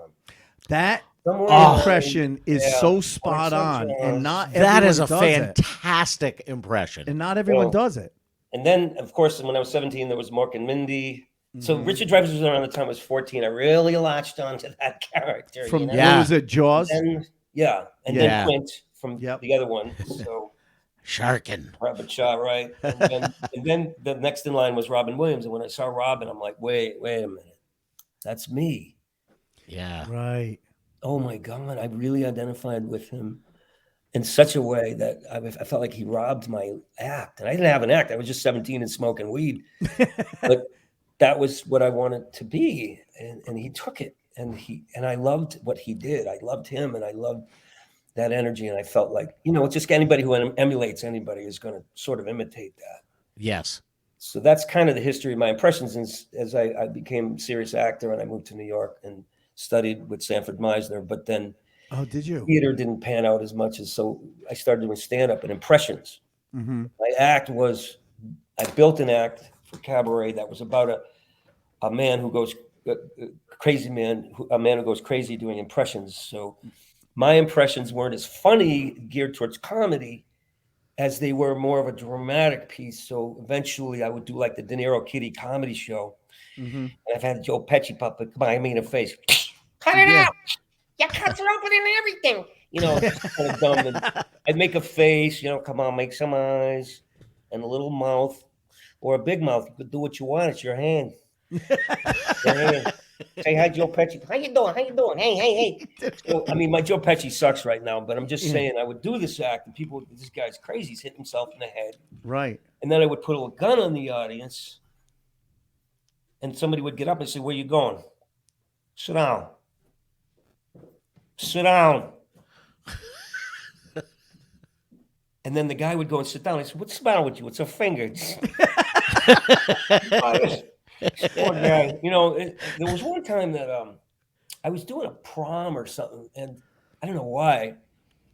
that impression is so spot on, and not that is a does fantastic impression, and not everyone does it. And then, of course, when I was 17, there was Mork and Mindy. So Richard Dreyfuss was around the time I was 14. I really latched onto that character. From what was it, Jaws? And then Quint from the other one. So Sharkin. Robert Shaw, right? And then the next in line was Robin Williams. And when I saw Robin, I'm like, wait a minute. That's me. Yeah. Right. Oh, my God. I really identified with him in such a way that I felt like he robbed my act. And I didn't have an act. I was just 17 and smoking weed. But that was what I wanted to be. And he took it. And I loved what he did. I loved him, and I loved that energy. And I felt like, just anybody who emulates anybody is going to sort of imitate that. Yes. So that's kind of the history of my impressions as I became a serious actor, and I moved to New York and studied with Sanford Meisner. But then did you? Theater didn't pan out as much so I started doing stand-up and impressions. My act was, I built an act for Cabaret that was about a man who goes crazy a man who goes crazy doing impressions. So my impressions weren't as funny, geared towards comedy, as they were more of a dramatic piece. So eventually I would do like the De Niro Kitty comedy show. And I've had Joe Pesci puppet come by me in the face. Cut it out. Your cuts are open and everything. Kind of dumb. And I'd make a face, come on, make some eyes and a little mouth or a big mouth. You could do what you want. It's your hand. Your hand. Say hi, Joe Pesci. How you doing? Hey. So, my Joe Pesci sucks right now, but I'm just saying I would do this act and people, this guy's crazy. He's hitting himself in the head. Right. And then I would put a gun on the audience and somebody would get up and say, where you going? Sit down. And then the guy would go and sit down. I said, what's the matter with you? It's a finger. Poor guy. There was one time that I was doing a prom or something, and I don't know why.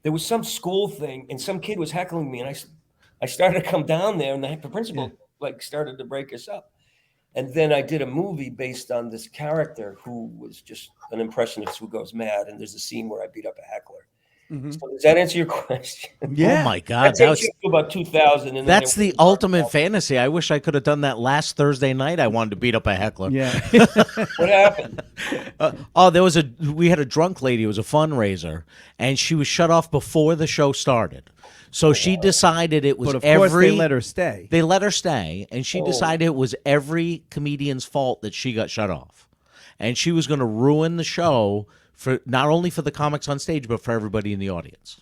There was some school thing, and some kid was heckling me, and I started to come down there, and the principal started to break us up. And then I did a movie based on this character who was just an impressionist who goes mad, and there's a scene where I beat up a heckler. So does that answer your question? Yeah. Oh my God, that was about 2000. And that's the ultimate fantasy. I wish I could have done that last Thursday night. I wanted to beat up a heckler. Yeah. What happened? We had a drunk lady. It was a fundraiser, and she was shut off before the show started. So she decided it was but of course they let her stay. They let her stay, and she decided it was every comedian's fault that she got shut off, and she was going to ruin the show for not only for the comics on stage, but for everybody in the audience.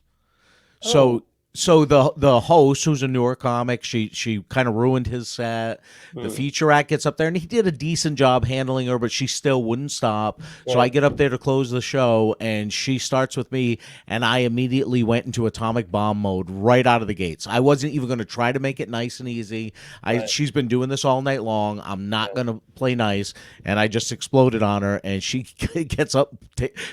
So the host, who's a newer comic, she kind of ruined his set. The feature act gets up there, and he did a decent job handling her, but she still wouldn't stop. So I get up there to close the show, and she starts with me, and I immediately went into atomic bomb mode right out of the gates. I wasn't even going to try to make it nice and easy. She's been doing this all night long. I'm not going to play nice, and I just exploded on her, and she gets up,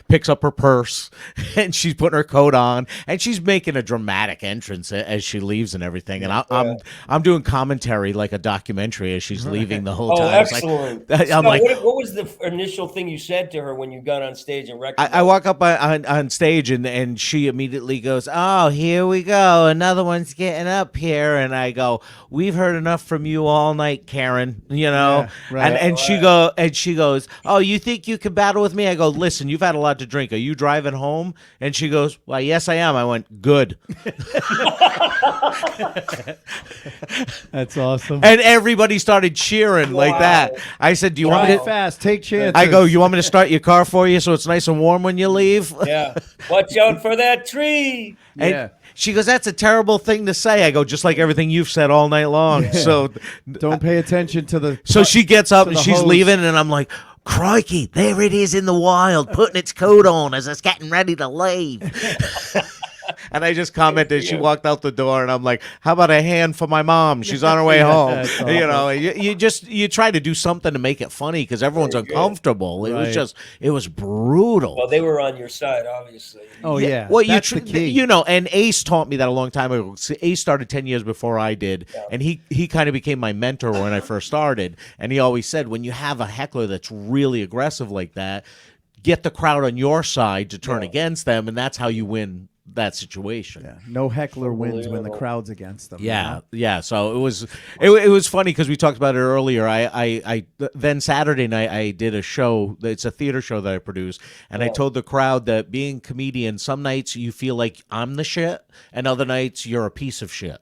picks up her purse, and she's putting her coat on, and she's making a dramatic entrance as she leaves and everything, and I'm doing commentary like a documentary as she's leaving the whole time. Excellent. I'm like, what was the initial thing you said to her when you got on stage and recognized? I walk up on stage and she immediately goes, "Oh, here we go, another one's getting up here," and I go, "We've heard enough from you all night, Karen." You know, and she goes, "Oh, you think you can battle with me?" I go, "Listen, you've had a lot to drink. Are you driving home?" And she goes, "Well, yes, I am." I went, "Good." That's awesome. And everybody started cheering like that. I said, "Do you want me to fast? Take chances." I go, "You want me to start your car for you so it's nice and warm when you leave?" Yeah. Watch out for that tree. And she goes, "That's a terrible thing to say." I go, "Just like everything you've said all night long." Yeah. So don't pay attention to the. So she gets up and she's hose. leaving, and I'm like, "Crikey, there it is in the wild, putting its coat on as it's getting ready to leave." And I just commented, she walked out the door, and I'm like, "How about a hand for my mom? She's on her way home." Awesome. You know, you try to do something to make it funny because everyone's uncomfortable. It was brutal. Well, they were on your side, obviously. Oh yeah. Well, that's the key. You know, and Ace taught me that a long time ago. Ace started 10 years before I did, and he kind of became my mentor when I first started. And he always said, when you have a heckler that's really aggressive like that, get the crowd on your side to turn against them, and that's how you win that situation. Yeah. No heckler wins when the crowd's against them. Yeah, yeah. So it was funny because we talked about it earlier. I then Saturday night I did a show. It's a theater show that I produced, and I told the crowd that being a comedian, some nights you feel like I'm the shit, and other nights you're a piece of shit.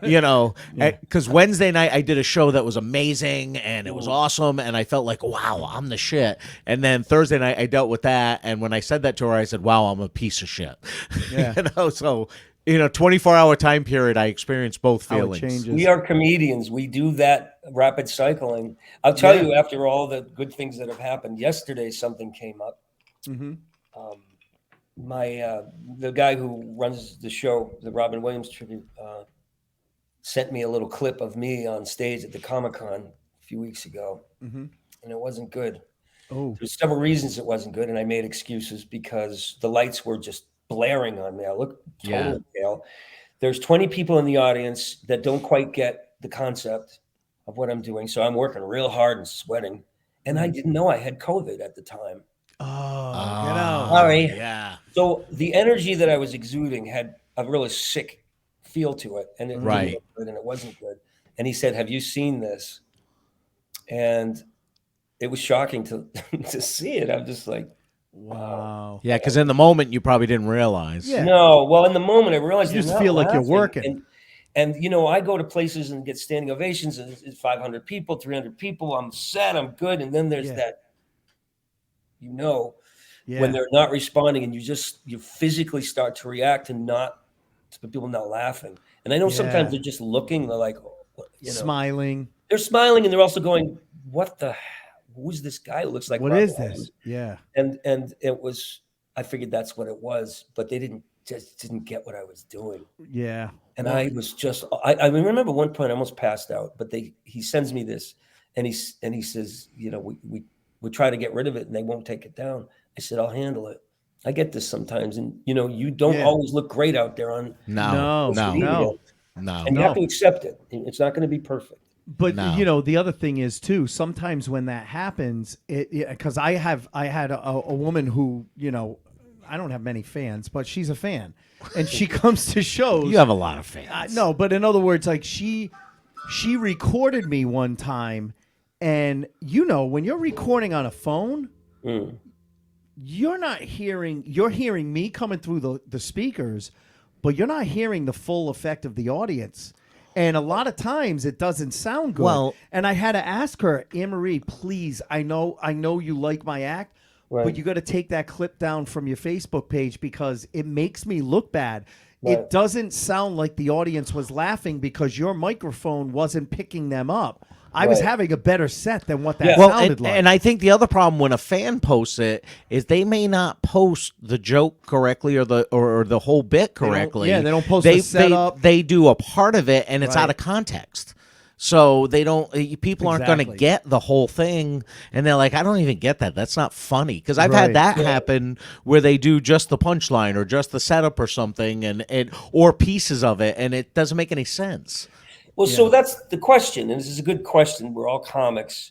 You know, because Wednesday night I did a show that was amazing and it was awesome, and I felt like, wow, I'm the shit. And then Thursday night I dealt with that, and when I said that to her, I said, wow, I'm a piece of shit. Yeah. You know, so 24-hour time period, I experienced both feelings. We are comedians. We do that rapid cycling. I'll tell you, after all the good things that have happened, yesterday something came up. Mm-hmm. The guy who runs the show, the Robin Williams tribute, sent me a little clip of me on stage at the Comic-Con a few weeks ago, and it wasn't good. Oh, There's several reasons it wasn't good, and I made excuses because the lights were just blaring on me. I looked totally pale. There's 20 people in the audience that don't quite get the concept of what I'm doing, so I'm working real hard and sweating, and I didn't know I had COVID at the time. Oh, you know. Sorry. Yeah. So the energy that I was exuding had a really sick feel to it, and it didn't look good, and it wasn't good. And he said, "Have you seen this?" And it was shocking to see it. I'm just like, wow. Yeah, because in the moment you probably didn't realize. Yeah. No, well, in the moment I realized You just feel like you're working. And you know, I go to places and get standing ovations, and it's 500 people, 300 people. I'm set, I'm good, and then there's that. When they're not responding, and you physically start to react and people not laughing. And I know sometimes they're just looking, they're like, smiling. They're smiling, and they're also going, who's this guy who looks like what Robin is this? Williams? Yeah. And it was, I figured that's what it was, but they didn't get what I was doing. Yeah. And I was just, I remember one point I almost passed out, but he sends me this, and he says, we try to get rid of it and they won't take it down. I said, I'll handle it. I get this sometimes, and you don't always look great out there on No. And you have to accept it. It's not going to be perfect. But the other thing is too, sometimes when that happens, because I had a woman who, I don't have many fans, but she's a fan, and she comes to shows. You have a lot of fans. No, but in other words, like she recorded me one time, and when you're recording on a phone, you're hearing me coming through the speakers, but you're not hearing the full effect of the audience. And a lot of times it doesn't sound good. Well, and I had to ask her, Anne-Marie, please, I know you like my act, but you got to take that clip down from your Facebook page because it makes me look bad. Right. It doesn't sound like the audience was laughing because your microphone wasn't picking them up. I was having a better set than what that sounded like. And I think the other problem when a fan posts it is they may not post the joke correctly or the whole bit correctly. They don't post the setup. They do a part of it and it's out of context. So they don't. People aren't going to Exactly. get the whole thing, and they're like, "I don't even get that. That's not funny." Because I've had that happen where they do just the punchline or just the setup or something, and or pieces of it, and it doesn't make any sense. Well, so that's the question, and this is a good question. We're all comics,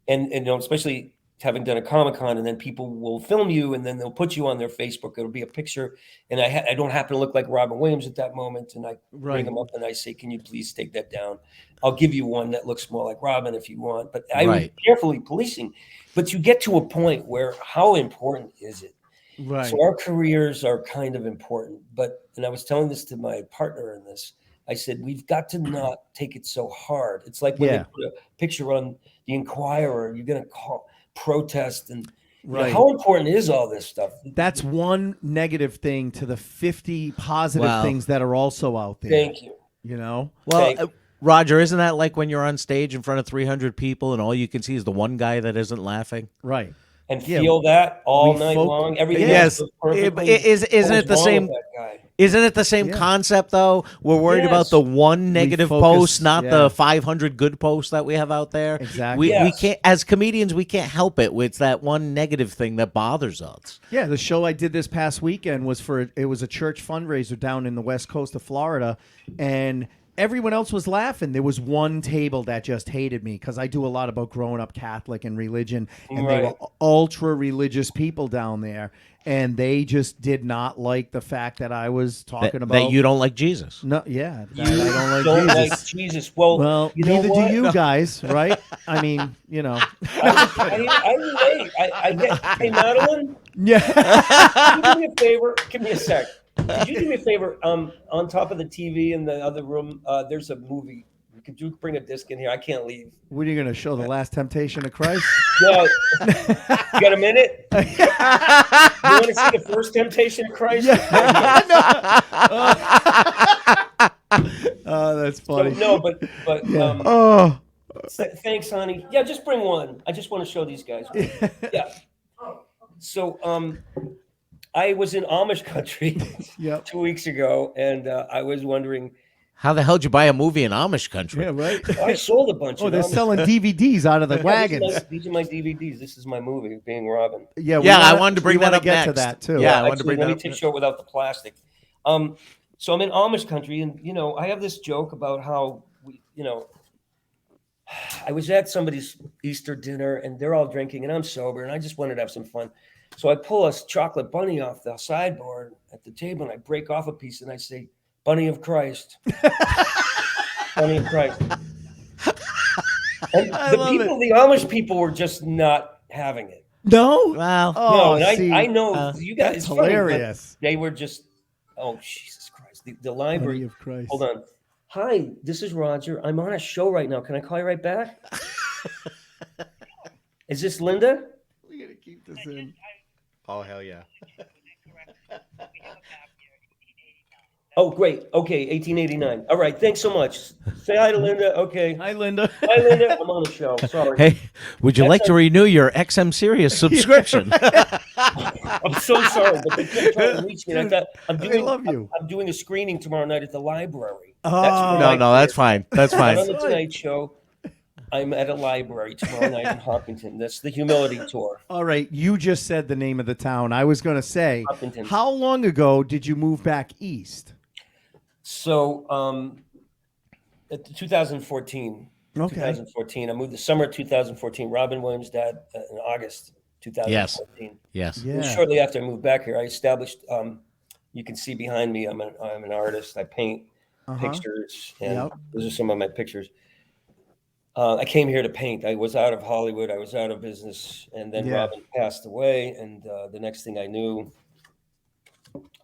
and you know, especially having done a Comic-Con, and then people will film you, and then they'll put you on their Facebook. It'll be a picture, and I don't happen to look like Robin Williams at that moment, and I bring them up and I say, "Can you please take that down? I'll give you one that looks more like Robin if you want." But I was carefully policing. But you get to a point where how important is it? Right. So our careers are kind of important, and I was telling this to my partner in this. I said, we've got to not take it so hard. It's like when they put a picture on the Inquirer, you're going to protest, and you know, how important is all this stuff? That's one negative thing to the 50 positive things that are also out there. Thank you. You know? Well, Roger, isn't that like when you're on stage in front of 300 people and all you can see is the one guy that isn't laughing? Right. And feel that all night long. Everything yes. else perfectly. Isn't it the same? Isn't it the same concept though? We're worried about the one negative post, not the 500 good posts that we have out there. Exactly. We can't, as comedians, we can't help it. It's that one negative thing that bothers us. Yeah, the show I did this past weekend was it was a church fundraiser down in the west coast of Florida, and everyone else was laughing. There was one table that just hated me because I do a lot about growing up Catholic and religion, and they were ultra religious people down there, and they just did not like the fact that I was talking about that you don't like Jesus. No, yeah, You I don't like Jesus. Well, you neither know do you guys, right? I mean, you know, I relate. I get. Hey, Madeline. Yeah. Can you do me a favor? Give me a sec. Could you do me a favor? On top of the TV in the other room, there's a movie. Could you bring a disc in here? I can't leave. What are you going to show? The Last Temptation of Christ? Yeah. You got a minute? You want to see the first Temptation of Christ? Oh, that's funny. So, no, but thanks, honey. Yeah, just bring one. I just want to show these guys. Yeah. So, I was in Amish country 2 weeks ago, and I was wondering, how the hell did you buy a movie in Amish country? Yeah, right. I sold a bunch. They're selling DVDs out of the wagons. These are my DVDs. This is my movie, Being Robin. Yeah, I wanted to bring that up next. To that too. Yeah, I wanted to bring that up. Let me show it without the plastic. So I'm in Amish country, and you know, I have this joke about how I was at somebody's Easter dinner, and they're all drinking, and I'm sober, and I just wanted to have some fun. So I pull a chocolate bunny off the sideboard at the table, and I break off a piece, and I say, "Bunny of Christ." Bunny of Christ. And the Amish people were just not having it. No? Wow. Oh, no, and I know you guys. It's hilarious. They were just, oh, Jesus Christ. The library. Bunny of Christ. Hold on. Hi, this is Roger. I'm on a show right now. Can I call you right back? Is this Linda? We got to keep this in. Oh, hell yeah. Oh, great. Okay, 1889. All right, thanks so much. Say hi to Linda. Okay. Hi, Linda. Hi, Linda. I'm on the show. Sorry. Hey, would you like to renew your XM Sirius subscription? I'm so sorry, but they kept trying to reach me. And I thought, I love you. I'm doing a screening tomorrow night at the library. Oh. No, that's fine. That's I'm on fine. the Tonight Show. I'm at a library tomorrow night in Hopkinton. That's the Humility Tour. All right, you just said the name of the town. I was going to say, Hopkinton. How long ago did you move back east? So, at 2014. Okay. 2014. I moved the summer of 2014. Robin Williams' dad in August 2014. Yes. Yeah. And shortly after I moved back here, I established. You can see behind me. I'm an artist. I paint pictures, and those are some of my pictures. I came here to paint. I was out of Hollywood. I was out of business, and then Robin passed away. And the next thing I knew,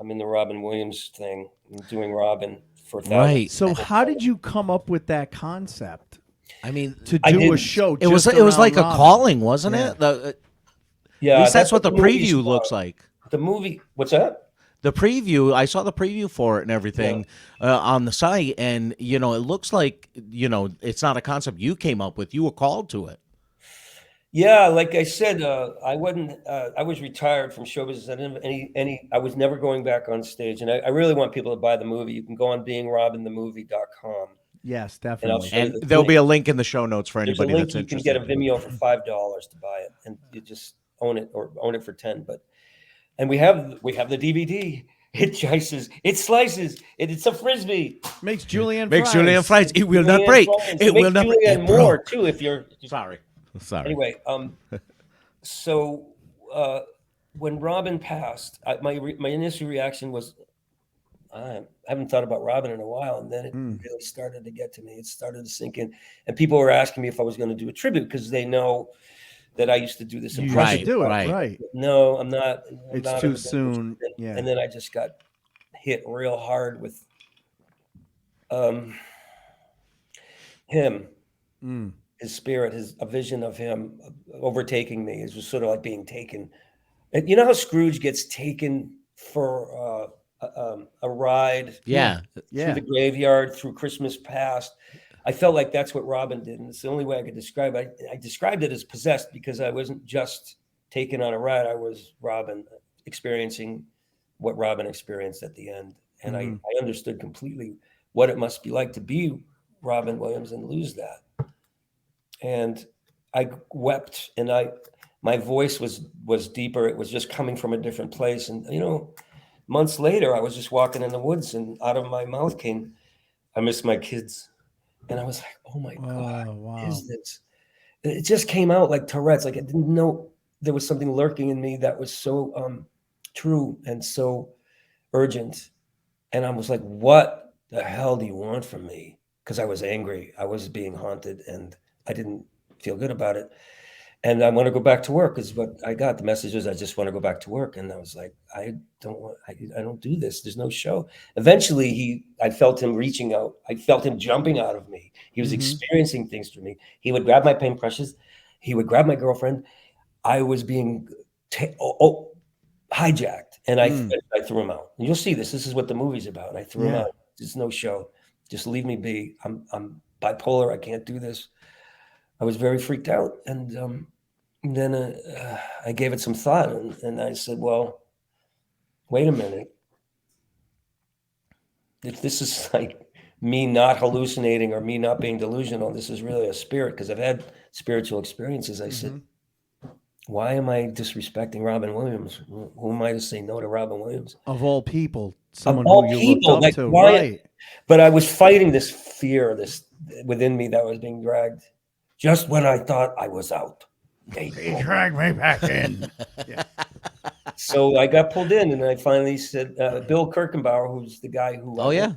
I'm in the Robin Williams thing. I'm doing Robin for thousands. Right. So how did you come up with that concept? I mean, to do a show. It was like Robin. a calling, wasn't it? At least that's what the preview looks like. The movie. What's that? The preview, I saw the preview for it and everything on the site, and it looks like it's not a concept you came up with. You were called to it. Yeah, like I said, I wasn't. I was retired from show business. I didn't have any. I was never going back on stage, and I really want people to buy the movie. You can go on beingrobinthemovie.com. Yes, And I'll definitely. show you And the there'll link. be a link in the show notes for There's a anybody link that's you can interested. get a Vimeo for $5 to buy it, and you just own it or own it for 10. But and we have the DVD. It slices. It's a frisbee. Makes julienne Makes fries. julienne fries. It will not Julienne break. fries. It will makes not break. julienne Hey, bro. more too if you're Sorry. Anyway, so when Robin passed, my initial reaction was, I haven't thought about Robin in a while, and then it really started to get to me. It started to sink in, and people were asking me if I was going to do a tribute because they know that I used to do this. You impression. have to do it, Right. right? No, I'm not. It's not too in the- soon. Yeah. And then I just got hit real hard with him, his spirit, a vision of him overtaking me. It was sort of like being taken. And you know how Scrooge gets taken for a ride Yeah. through the graveyard, through Christmas past. I felt like that's what Robin did, and it's the only way I could describe it. I described it as possessed because I wasn't just taken on a ride. I was Robin experiencing what Robin experienced at the end. And I understood completely what it must be like to be Robin Williams and lose that. And I wept, and my voice was deeper. It was just coming from a different place. And, months later, I was just walking in the woods, and out of my mouth came, I miss my kids. And I was like, oh my God, wow. what is this? It just came out like Tourette's. Like I didn't know there was something lurking in me that was so true and so urgent. And I was like, what the hell do you want from me? Because I was angry. I was being haunted and I didn't feel good about it. And I want to go back to work is what I got. The message was, I just want to go back to work. And I was like, I don't do this. There's no show. Eventually I felt him reaching out. I felt him jumping out of me. He was experiencing things for me. He would grab my paintbrushes. He would grab my girlfriend. I was being hijacked. And I threw him out. And you'll see this. This is what the movie's about. And I threw him out. There's no show. Just leave me be. I'm bipolar. I can't do this. I was very freaked out. And then I gave it some thought. And I said, well, wait a minute. If this is like me not hallucinating or me not being delusional, this is really a spirit, because I've had spiritual experiences. I said, why am I disrespecting Robin Williams? Who am I to say no to Robin Williams? Of all people, someone Of all who you people, looked like, up to, why- right? But I was fighting this fear, this within me that was being dragged. Just when I thought I was out, they Drag me back in. So I got pulled in, and I finally said, Bill Kirkenbauer, who's the guy who, Oh, yeah.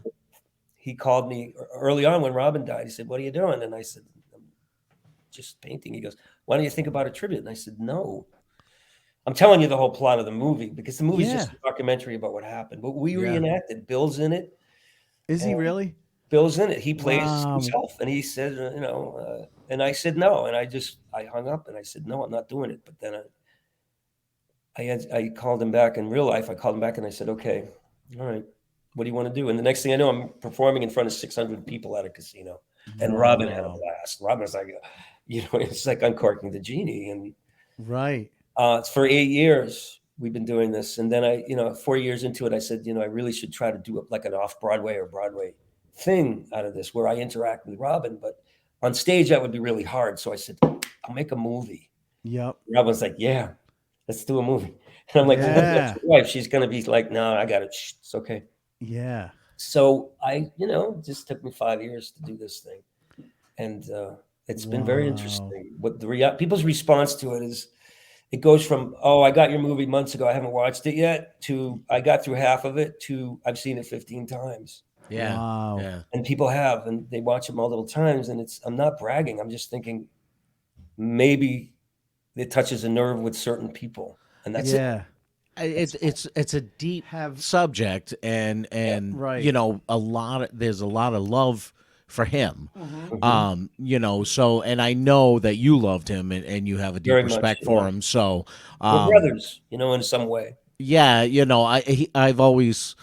he called me early on when Robin died. He said, what are you doing? And I said, I'm just painting. He goes, why don't you think about a tribute? And I said, no. I'm telling you the whole plot of the movie, because the movie's just a documentary about what happened. But we reenacted. Bill's in it. Is he really? Bill's in it. He plays Wow. himself. And he said, and I said no. And I hung up and I said, no, I'm not doing it. But then I called him back in real life. I called him back and I said, okay, all right, what do you want to do? And the next thing I know, I'm performing in front of 600 people at a casino. And Robin had a blast. Robin was like, it's like uncorking the genie. And Right. for 8 years, we've been doing this. And then 4 years into it, I said, I really should try to do like an off-Broadway or Broadway thing out of this where I interact with Robin. But on stage, that would be really hard. So I said, I'll make a movie. Yep. Robin's like, yeah, let's do a movie. And I'm like, well, Yeah. what's your wife? She's going to be like, no, I got it. Shh, it's okay. Yeah. So I, just took me 5 years to do this thing. And it's been very interesting. What people's response to it is, it goes from, oh, I got your movie months ago, I haven't watched it yet, to I got through half of it, to I've seen it 15 times. Yeah. Wow. Yeah. And people have, and they watch it multiple times. And I'm not bragging. I'm just thinking maybe it touches a nerve with certain people. And that's it. It's a deep subject, and right. there's a lot of love for him. So, and I know that you loved him and you have a deep Very much, respect for him. So We're brothers, in some way. yeah, I've always,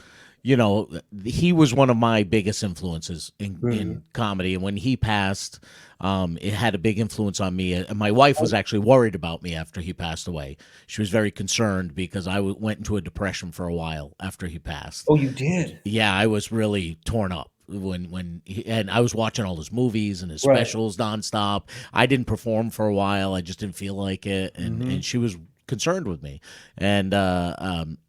he was one of my biggest influences in comedy. And when he passed, it had a big influence on me. And my wife was actually worried about me after he passed away. She was very concerned because I went into a depression for a while after he passed. Oh, you did? Yeah, I was really torn up. and I was watching all his movies and his specials nonstop. I didn't perform for a while. I just didn't feel like it, and she was concerned with me. And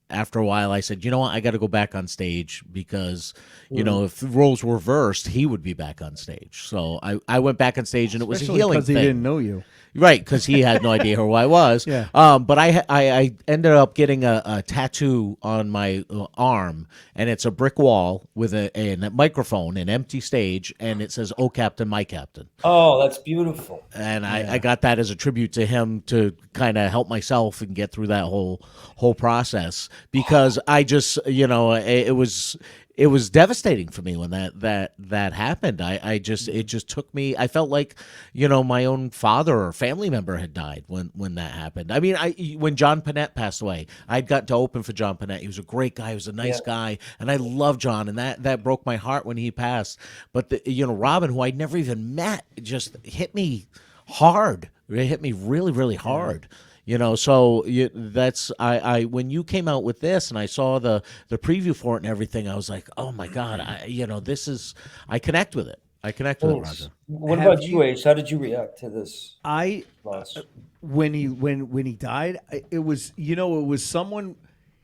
after a while, I said, you know what, I got to go back on stage because, you know, if the roles were reversed, he would be back on stage. So I went back on stage, and it was a healing because he thing. didn't know you. Right, because he had no idea who I was. Yeah. But I ended up getting a tattoo on my arm, and it's a brick wall with a microphone, an empty stage, and it says, "Oh, Captain, my Captain." Oh, that's beautiful. And I got that as a tribute to him to kind of help myself and get through that whole process, because I just, you know, it was devastating for me when that happened. It just took me. I felt like, you know, my own father or family member had died when that happened. I mean, when John Panette passed away, I'd got to open for John Panette. He was a great guy. He was a nice guy, and I love John. And that broke my heart when he passed. But you know, Robin, who I'd never even met, just hit me hard. It hit me really, really hard. You know, so that's I when you came out with this and I saw the preview for it and everything, I was like, oh my God, I connect with it. I connect with it, Roger. What about you, Ace? How did you react to this loss? When he died, it was, you know, it was someone.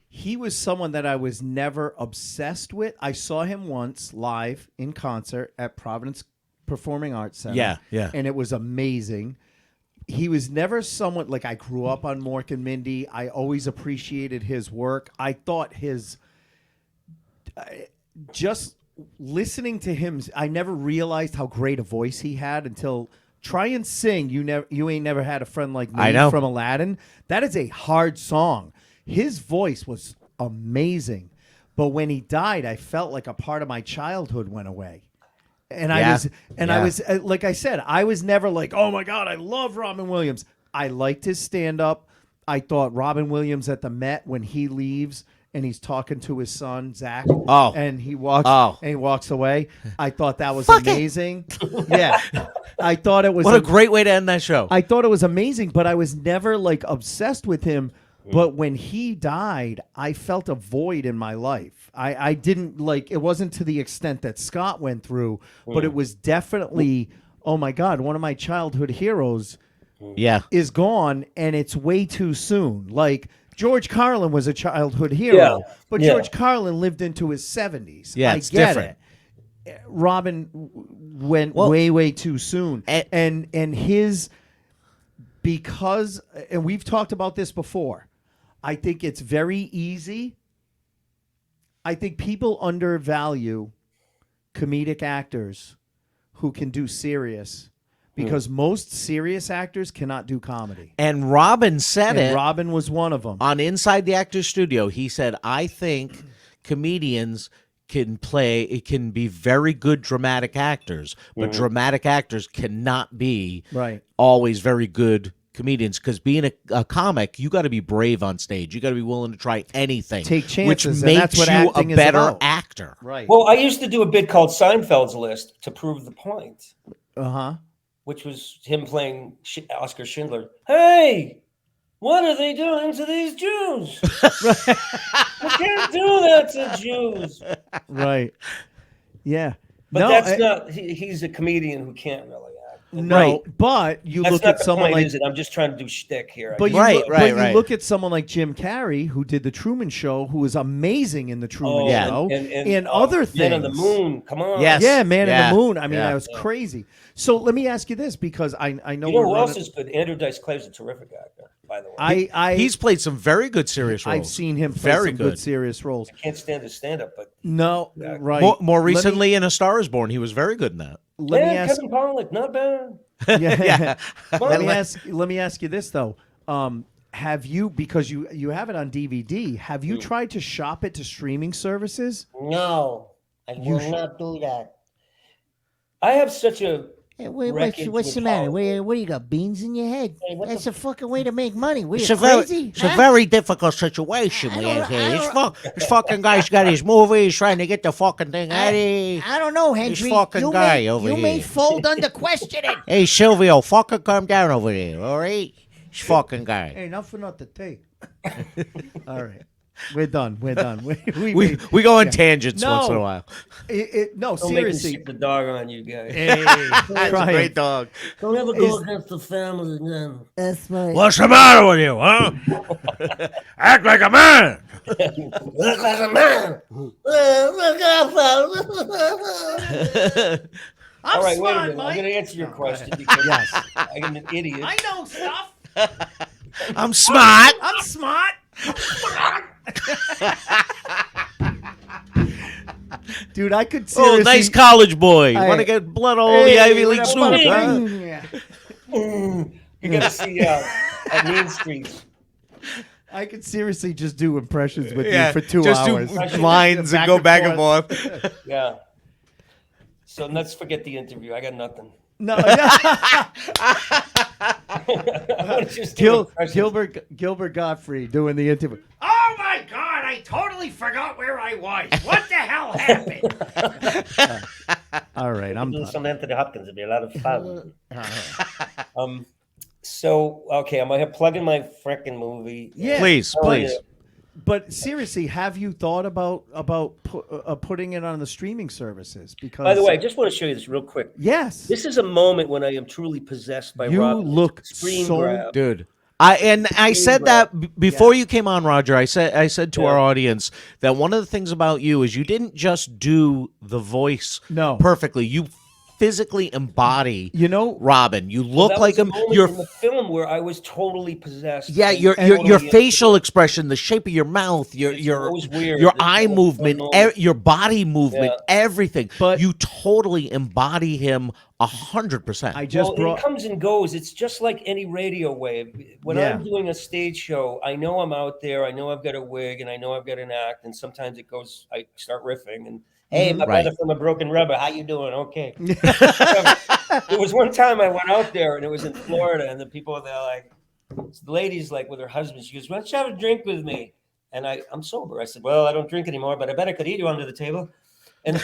He was someone that I was never obsessed with. I saw him once live in concert at Providence Performing Arts Center. Yeah. And it was amazing. He was never someone like I grew up on Mork and Mindy. I always appreciated his work. I thought just listening to him, I never realized how great a voice he had until Try and Sing. You ain't never had a friend like me from Aladdin. That is a hard song. His voice was amazing. But when he died, I felt like a part of my childhood went away. And I was, like I said, I was never like, oh my God, I love Robin Williams. I liked his stand up. I thought Robin Williams at the Met, when he leaves and he's talking to his son, Zach, and he walks away. I thought that was amazing. Yeah. I thought it was a great way to end that show. I thought it was amazing, but I was never like obsessed with him. But when he died, I felt a void in my life. I didn't like, it wasn't to the extent that Scott went through, but it was definitely, oh my God, one of my childhood heroes is gone, and it's way too soon. Like, George Carlin was a childhood hero, but George Carlin lived into his 70s. Yeah, it's different. Robin went way too soon. And his, because, and we've talked about this before, I think it's very easy. I think people undervalue comedic actors who can do serious, because most serious actors cannot do comedy. And Robin said it. Robin was one of them. On Inside the Actors Studio, he said, I think comedians can be very good dramatic actors, but dramatic actors cannot be always very good comedians, because being a comic, you got to be brave on stage. You got to be willing to try anything, take chances, which makes that's what you acting a better is about. actor. Right. Well, I used to do a bit called Seinfeld's List to prove the point, which was him playing Oscar Schindler. Hey, what are they doing to these Jews? You can't do that to Jews. Right. Yeah. But not. He's a comedian who can't really act. No, but you look at someone like, is it? I'm just trying to do shtick here. But you look at someone like Jim Carrey, who did the Truman Show, who was amazing in the Truman Show, and other things. Man on the Moon, come on. Yes. Yeah, Man on the Moon. I mean, that was crazy. So let me ask you this, because I know who else is good. Andrew Dice Clay's a terrific actor, by the way. He's played some very good serious roles. I've seen him play some good serious roles. I can't stand his stand-up, but right. More recently in A Star Is Born, he was very good in that. Kevin Pollak, not bad. Let me ask you this though. Have you, because you have it on DVD, have you tried to shop it to streaming services? No, I will not do that. I have such a what's the matter? What do you got, beans in your head? That's a fucking way to make money. It's a very difficult situation we have here. This fucking guy's got his movies, trying to get the fucking thing ready. I don't know, Henry. This fucking guy over here. You may fold under questioning. Hey, Silvio, fucking come down over here, all right? This fucking guy. Hey, enough for not the tape. All right. We're done. We go on tangents once in a while. No, Don't seriously. make me stick the dog on you guys. Hey, That's a great dog. Don't ever go against the family again. That's right. What's the matter with you, huh? Act like a man. Look like a man. All right, wait a minute. I'm going to answer your question because I'm an idiot. I know stuff. I'm smart. I'm smart. Dude, I could seriously... Oh, nice college boy. Want to get blood all over the Ivy League suit, huh? You got to see at Main Street. I could seriously just do impressions with you for 2 hours. Just do lines and go back and forth. Yeah. So let's forget the interview. I got nothing. No, Just Gilbert Godfrey doing the interview. Oh my God! I totally forgot where I was. What the hell happened? All right, I'm done. Some Anthony Hopkins would be a lot of fun. So okay, I'm gonna plug in my freaking movie. Yeah, please. But seriously, have you thought about putting it on the streaming services? Because, by the way, I just want to show you this real quick. Yes, this is a moment when I am truly possessed by you Rob. look screen so grab. Dude. I said that before you came on, Roger. I said to our audience that one of the things about you is you didn't just do the voice perfectly. You physically embody, Robin. You look like him. You're in the film where I was totally possessed. Yeah, your facial expression, the shape of your mouth, your eye movement, your body movement, everything. But you totally embody him 100%. It comes and goes. It's just like any radio wave. When I'm doing a stage show, I know I'm out there. I know I've got a wig, and I know I've got an act. And sometimes it goes. I start riffing and. Hey, my brother from a broken rubber. How you doing? Okay. There was one time I went out there, and it was in Florida, and the people there like, the lady's like with her husband. She goes, "Why don't you have a drink with me?" And I'm sober. I said, "Well, I don't drink anymore, but I bet I could eat you under the table." And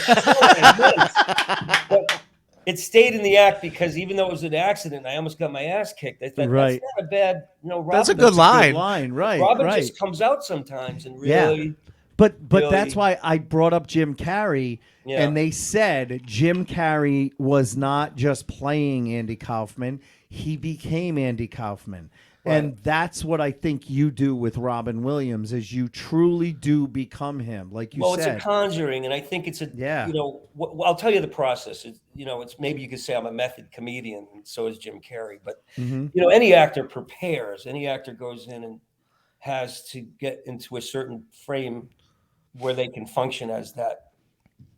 but it stayed in the act because even though it was an accident, I almost got my ass kicked. I thought that's not a bad, Robin, that's a good line. Right. Robin just comes out sometimes and really. Yeah. But that's why I brought up Jim Carrey, and they said Jim Carrey was not just playing Andy Kaufman; he became Andy Kaufman, and that's what I think you do with Robin Williams is you truly do become him, like you said. Well, it's a conjuring, and I think it's a I'll tell you the process. It's maybe you could say I'm a method comedian, and so is Jim Carrey. But any actor prepares. Any actor goes in and has to get into a certain frame where they can function as that,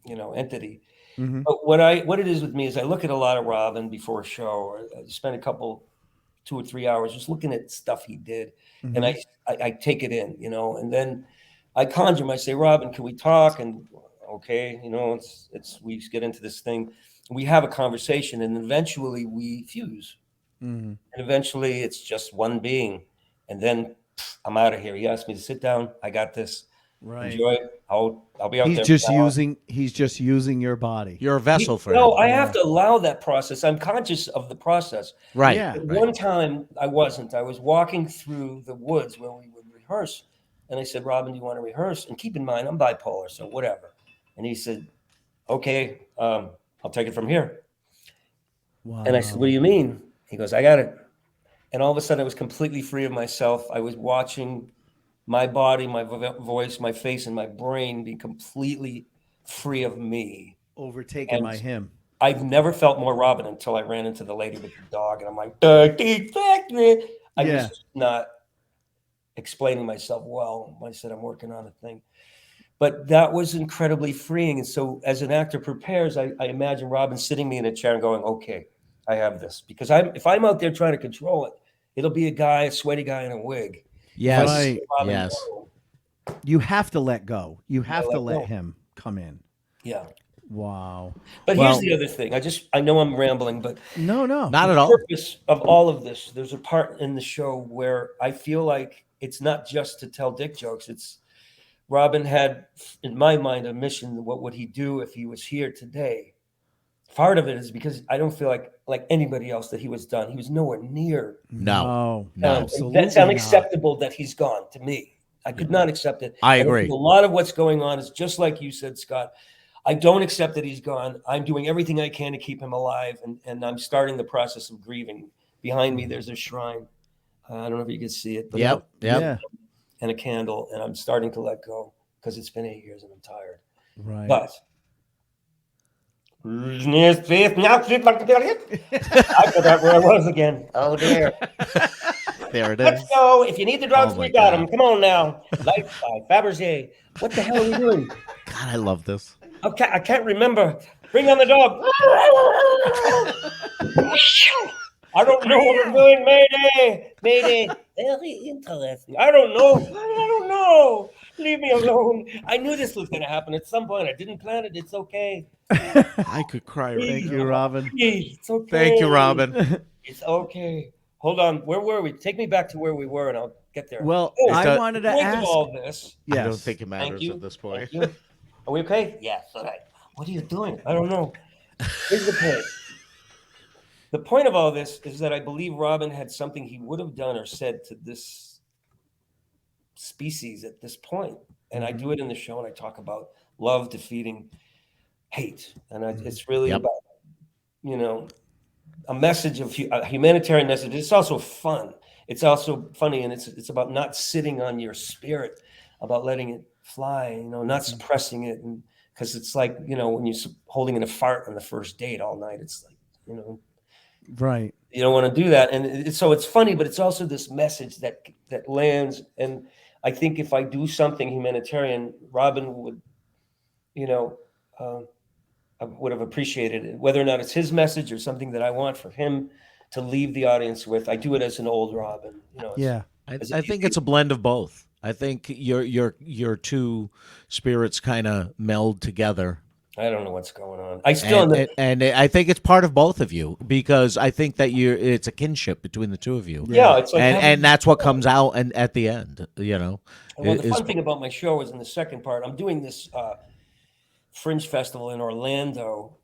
entity. But what it is with me is I look at a lot of Robin before a show, or I spend a couple, 2 or 3 hours just looking at stuff he did, and I take it in, and then I conjure him. I say, Robin, can we talk? And okay, we get into this thing, and we have a conversation, and eventually we fuse, and eventually it's just one being, and then I'm out of here. He asked me to sit down. I got this. Right. Enjoy it. I'll be out there. He's just using your body. You're a vessel for him. No, I have to allow that process. I'm conscious of the process. Right. Yeah. One time I wasn't. I was walking through the woods where we would rehearse. And I said, Robin, do you want to rehearse? And keep in mind, I'm bipolar, so whatever. And he said, okay, I'll take it from here. Wow. And I said, what do you mean? He goes, I got it. And all of a sudden I was completely free of myself. I was watching my body, my voice, my face, and my brain be completely free of me. Overtaken by him. I've never felt more Robin until I ran into the lady with the dog. And I'm like, I was not explaining myself well. I said, I'm working on a thing. But that was incredibly freeing. And so as an actor prepares, I imagine Robin sitting me in a chair and going, okay, I have this. Because if I'm out there trying to control it, it'll be a sweaty guy in a wig. Yes. Right. Yes. You have to let go. You have to let him come in. Yeah. Wow. But here's the other thing. I know I'm rambling, but no, not at all. The purpose of all of this, there's a part in the show where I feel like it's not just to tell dick jokes. It's Robin had, in my mind, a mission. What would he do if he was here today? Part of it is because I don't feel like anybody else that he was done. He was nowhere near. No. Absolutely. That's unacceptable that he's gone to me. I could not accept it. I And agree. a lot of what's going on is just like you said, Scott. I don't accept that he's gone. I'm doing everything I can to keep him alive, and I'm starting the process of grieving. Behind me, there's a shrine. I don't know if you can see it. But Yep. Yeah. and a candle, and I'm starting to let go because it's been 8 years and I'm tired. Right. But I forgot where I was again. Oh dear. There it is. Let's go. If you need the drugs, Oh, my we got God. them. Come on now. Life by Fabergé. What the hell are we doing? God, I love this. Okay, I can't remember. Bring on the dog. I don't know what I'm doing. Mayday. Mayday. Very interesting. I don't know. Leave me alone. I knew this was going to happen at some point. I didn't plan it. It's okay. I could cry right Thank now. you, Robin. It's okay. Thank you, Robin. It's okay. Hold on. Where were we? Take me back to where we were, and I'll get there. Well, Oh, I that- wanted to point ask. of all this. Yes. I don't think it Thank matters you. at this point. Thank you. Are we okay? Yes. All right. What are you doing? I don't know. Here's the point. The point of all this is that I believe Robin had something he would have done or said to this species at this point. And I do it in the show, and I talk about love defeating hate. And it's really Yep. about, a message of a humanitarian message. It's also fun. It's also funny, and it's about not sitting on your spirit, about letting it fly, not suppressing it. And because it's like, when you're holding in a fart on the first date all night, it's like, Right. you don't want to do that. And so it's funny, but it's also this message that lands. And I think if I do something humanitarian, Robin would, I would have appreciated it, whether or not it's his message or something that I want for him to leave the audience with. I do it as an old Robin, Yeah. I think it's a blend of both. I think your two spirits kind of meld together. I don't know what's going on. I still, And I think it's part of both of you, because I think that it's a kinship between the two of you. yeah, it's like, And that's what comes out and at the end, Well, the fun thing about my show is in the second part, I'm doing this Fringe Festival in Orlando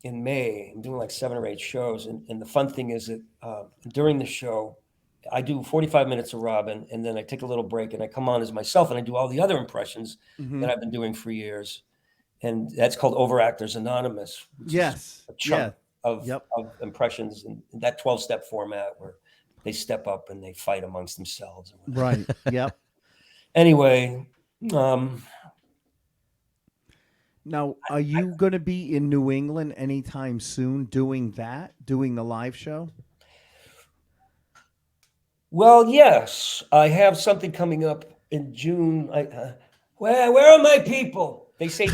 in May. I'm doing like 7 or 8 shows. And the fun thing is that during the show, I do 45 minutes of Robin, and then I take a little break and I come on as myself, and I do all the other impressions that I've been doing for years. And that's called Overactors Anonymous. Which Yes. is a chunk Yeah. of impressions in that 12-step format where they step up and they fight amongst themselves. Right. Yep. Anyway, Now, are you going to be in New England anytime soon doing the live show? well, yes, I have something coming up in June. Where are my people? They say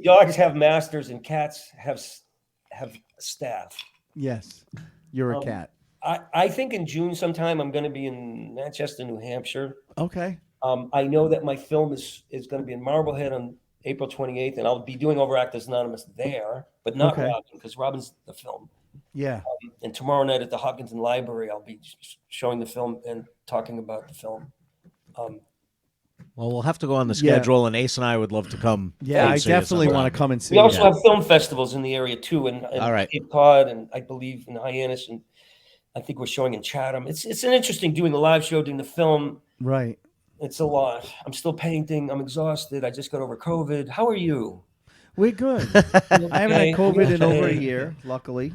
dogs have masters and cats have staff. Yes. You're a cat. I think in June sometime I'm going to be in Manchester, New Hampshire. Okay. I know that my film is going to be in Marblehead on April 28th, and I'll be doing Overactors Anonymous there, but not Okay. Robin, because Robin's the film. Yeah. And tomorrow night at the Hopkinton Library, I'll be showing the film and talking about the film. Well, we'll have to go on the schedule, and Ace and I would love to come. Yeah, I see you definitely sometime. want to come and see We also it. have film festivals in the area too, and All right. Cape Cod, and I believe in Hyannis, and I think we're showing in Chatham. It's an interesting doing the live show, doing the film. Right. It's a lot. I'm still painting. I'm exhausted. I just got over COVID. How are you? We're good. I haven't had COVID in over a Okay. year, luckily.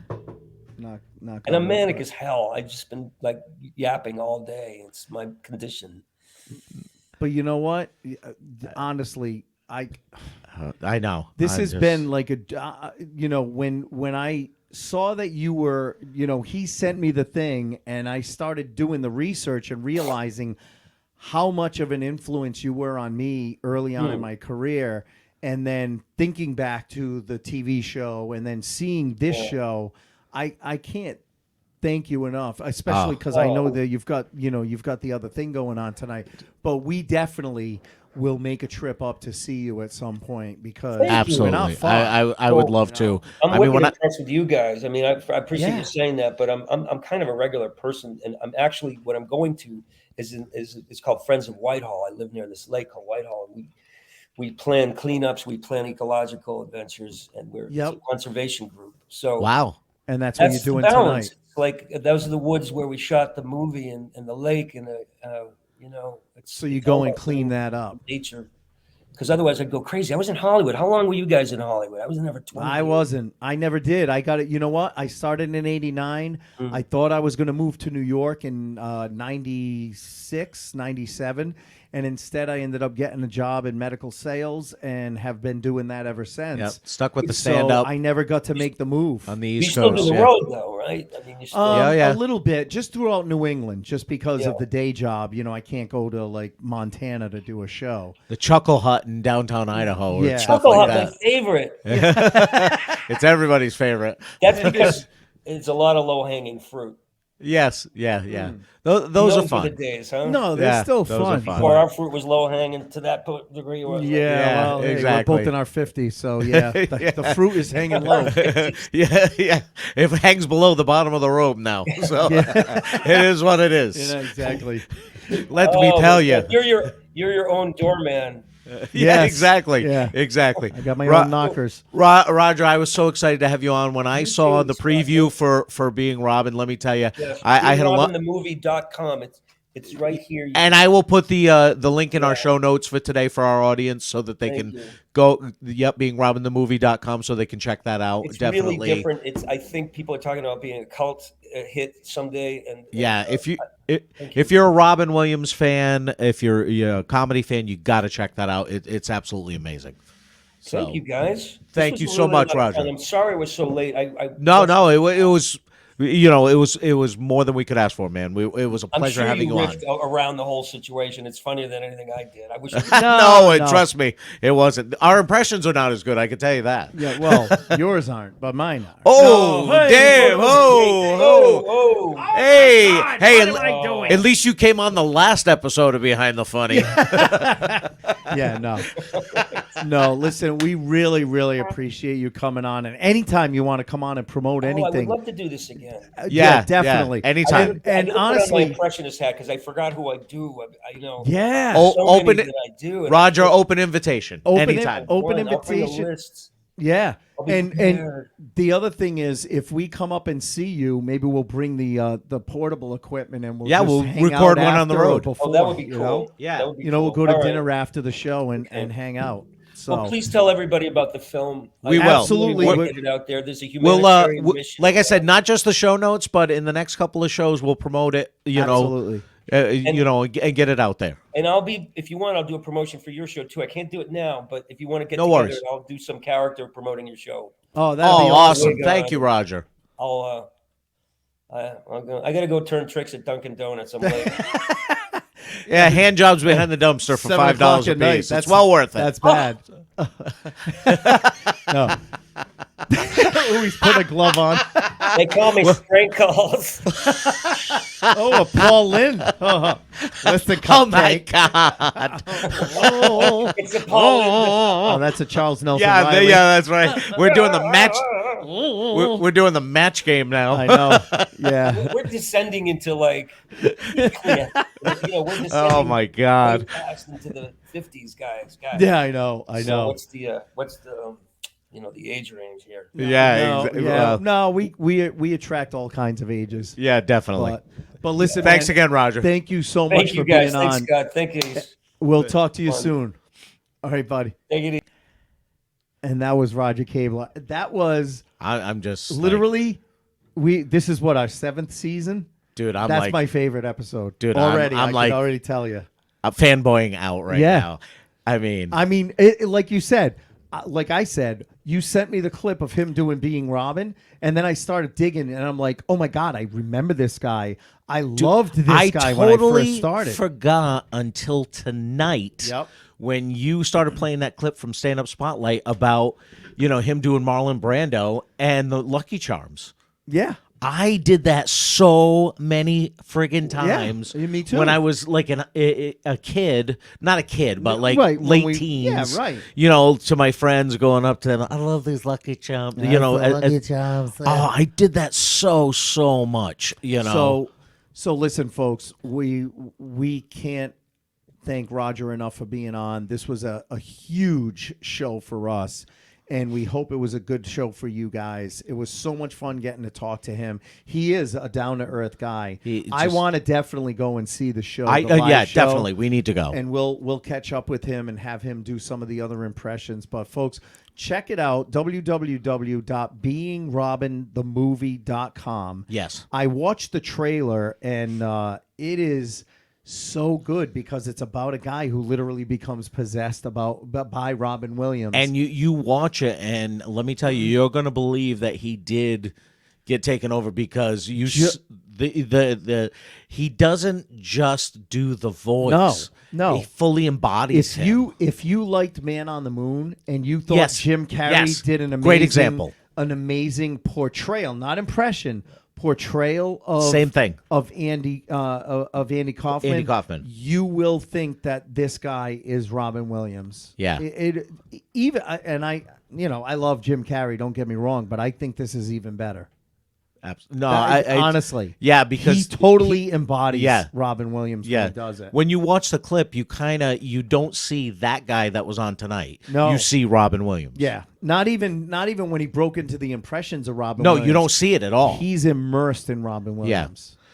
Not And I'm COVID, manic but- as hell. I've just been like yapping all day. It's my condition. But you know what? Honestly, I know. this I'm has just- been like when I saw that you were, he sent me the thing, and I started doing the research and realizing how much of an influence you were on me early on in my career, and then thinking back to the TV show and then seeing this show, I can't thank you enough, especially because I know that you've got the other thing going on tonight. But we definitely will make a trip up to see you at some point, because Absolutely. we're not far. I would love to. I'm I mean, wicked when I, impressed with you guys. I mean, I appreciate Yeah. you saying that, but I'm kind of a regular person, and I'm actually what I'm going to is it's called Friends of Whitehall. I live near this lake called Whitehall, and we plan cleanups, we plan ecological adventures, and it's a conservation group. So wow. And that's what you're the doing balance. tonight. It's like those are the woods where we shot the movie, and the lake, and It's, So you it's all go and about clean that up. nature. Because otherwise I'd go crazy. I was in Hollywood. How long were you guys in Hollywood? I was never 20 I years. wasn't. I never did. I got it. You know what? I started in '89. I thought I was going to move to New York in '96, '97. And instead, I ended up getting a job in medical sales and have been doing that ever since. Yep. Stuck with the So stand-up I never got to make the move. on the You East still do Coast. the Yeah. road though, right? I mean, you still. Yeah. A little bit, just throughout New England, just because Yeah. of the day job. I can't go to like Montana to do a show. The Chuckle Hut in downtown Idaho. Yeah. Or stuff Chuckle like Hut, my that. favorite. It's everybody's favorite. That's because it's a lot of low hanging fruit. Yes. Yeah. Those are Those were fun. the days, huh? No, they're Yeah, still those are fun. fun. Before our fruit was low hanging to that degree. Or Yeah, well, hey, exactly. we're both in our 50s, so yeah, the fruit is hanging low. Yeah. It hangs below the bottom of the rope now. So it is what it is. Exactly. Let me tell you. You're your own doorman. Yeah, Yes. exactly. Yeah. Exactly. I got my own knockers. Roger, I was so excited to have you on. When I saw the preview for being Robin, let me tell you, Yes. I had a lot. RobinTheMovie.com. It's right here. And I will put the link in our show notes for today for our audience so that they can go. Yep, being RobinTheMovie.com so they can check that out. It's Definitely really different. I think people are talking about being a cult hit someday. And if you're a Robin Williams fan, if you're a comedy fan, you got to check that out. It's absolutely amazing. So, thank you guys. Thank This you was so really much, a lot of Roger. fun. I'm sorry it was so late. No, it was. It was more than we could ask for, man. It was a I'm pleasure sure having you you on. riffed around the whole situation. It's funnier than anything I did. I wish. No, no. trust me, it wasn't. Our impressions are not as good. I can tell you that. Yeah, well, yours aren't, but mine are. Oh, damn! Oh, Hey, oh. at least you came on the last episode of Behind the Funny. Yeah, no. Listen, we really, really appreciate you coming on, and anytime you want to come on and promote I would anything, love to do this again. Yeah, definitely, anytime. And I honestly, put on my impressionist hat because I forgot who I do. I know. yeah, Oh, So open many it, that I do. and Roger. Open invitation. Anytime. Open I'll bring the invitation. lists. Yeah, I'll be and prepared. the other thing is, if we come up and see you, maybe we'll bring the portable equipment and we'll Yeah, just we'll hang record out one on the after or road. Before, Oh, that would be you cool. know? Yeah. That would be We'll cool. go to All right. dinner after the show and hang out. So Well, please tell everybody about the film. We I will. Absolutely. want to get it out there. There's a We'll, humanitarian mission. like I said, not just the show notes, but in the next couple of shows, we'll promote it. absolutely. And get it out there. And I'll be, if you want, I'll do a promotion for your show too. I can't do it now, but if you want to get No together, worries. I'll do some character promoting your show. Oh, that'd be Awesome! Way Thank gone. you, Roger. I got to go turn tricks at Dunkin' Donuts. I'm late. Yeah, hand jobs behind the dumpster for 7 $5 o'clock a at night. piece. It's well worth it. That's bad. No. He's put a glove on. They call me Strength Calls. Oh, a Paul Lynn. Listen, Oh my cupcake. God! It's a Paul. Oh, that's a Charles Nelson. Yeah, Riley. that's right. We're doing the match. We're doing the match game now. I know. Yeah. We're descending into like, we're descending Oh my way God! fast into the 50s, guys. Yeah, I know. So what's the the age range here? Yeah, No, we attract all kinds of ages. yeah, definitely. But listen, Thanks man, again, Roger. Thank you so much Thank you for guys. being Thanks, on. Scott. Thank you. We'll talk to you Fun. soon. All right, buddy. Take it easy. And that was Roger Kabler. That was I'm just literally this is what, our 7th season? dude. I'm That's like, my favorite episode. Dude, already. I'm I like- can already tell you. I'm fanboying out right Yeah. now. I mean, Like you said, like I said, you sent me the clip of him doing Being Robin, and then I started digging, and I'm like, oh my God, I remember this guy. I loved this guy when I first started. Forgot until tonight. Yep. When you started playing that clip from Stand Up Spotlight about, him doing Marlon Brando and the Lucky Charms. Yeah. I did that so many friggin' times. Yeah, me too. When I was like a kid, not a kid, but like Right, when late teens. yeah, right. To my friends going up to them, I love these Lucky Charms. Lucky Charms. Oh, I did that so much. So listen, folks, we can't thank Roger enough for being on. This was a huge show for us. and we hope it was a good show for you guys. It was so much fun getting to talk to him. He is a down-to-earth guy. I want to definitely go and see the show. The live show, definitely. We need to go. And we'll catch up with him and have him do some of the other impressions. But, folks, check it out, www.beingrobinthemovie.com. Yes. I watched the trailer, and it is so good because it's about a guy who literally becomes possessed by Robin Williams. And you watch it, and let me tell you, you're going to believe that he did get taken over because he doesn't just do the voice. No. He fully embodies him. If you liked Man on the Moon and you thought Jim Carrey did an amazing, great example, an amazing portrayal, not impression, portrayal of same thing of Andy Kaufman. Andy Kaufman. You will think that this guy is Robin Williams. Yeah. I love Jim Carrey. Don't get me wrong, but I think this is even better. Absolutely. No, honestly, because he totally embodies Robin Williams when he does it. When you watch the clip, you don't see that guy that was on tonight. No, you see Robin Williams. Yeah, not even when he broke into the impressions of Robin. Williams. No, you don't see it at all. He's immersed in Robin Williams. Yeah.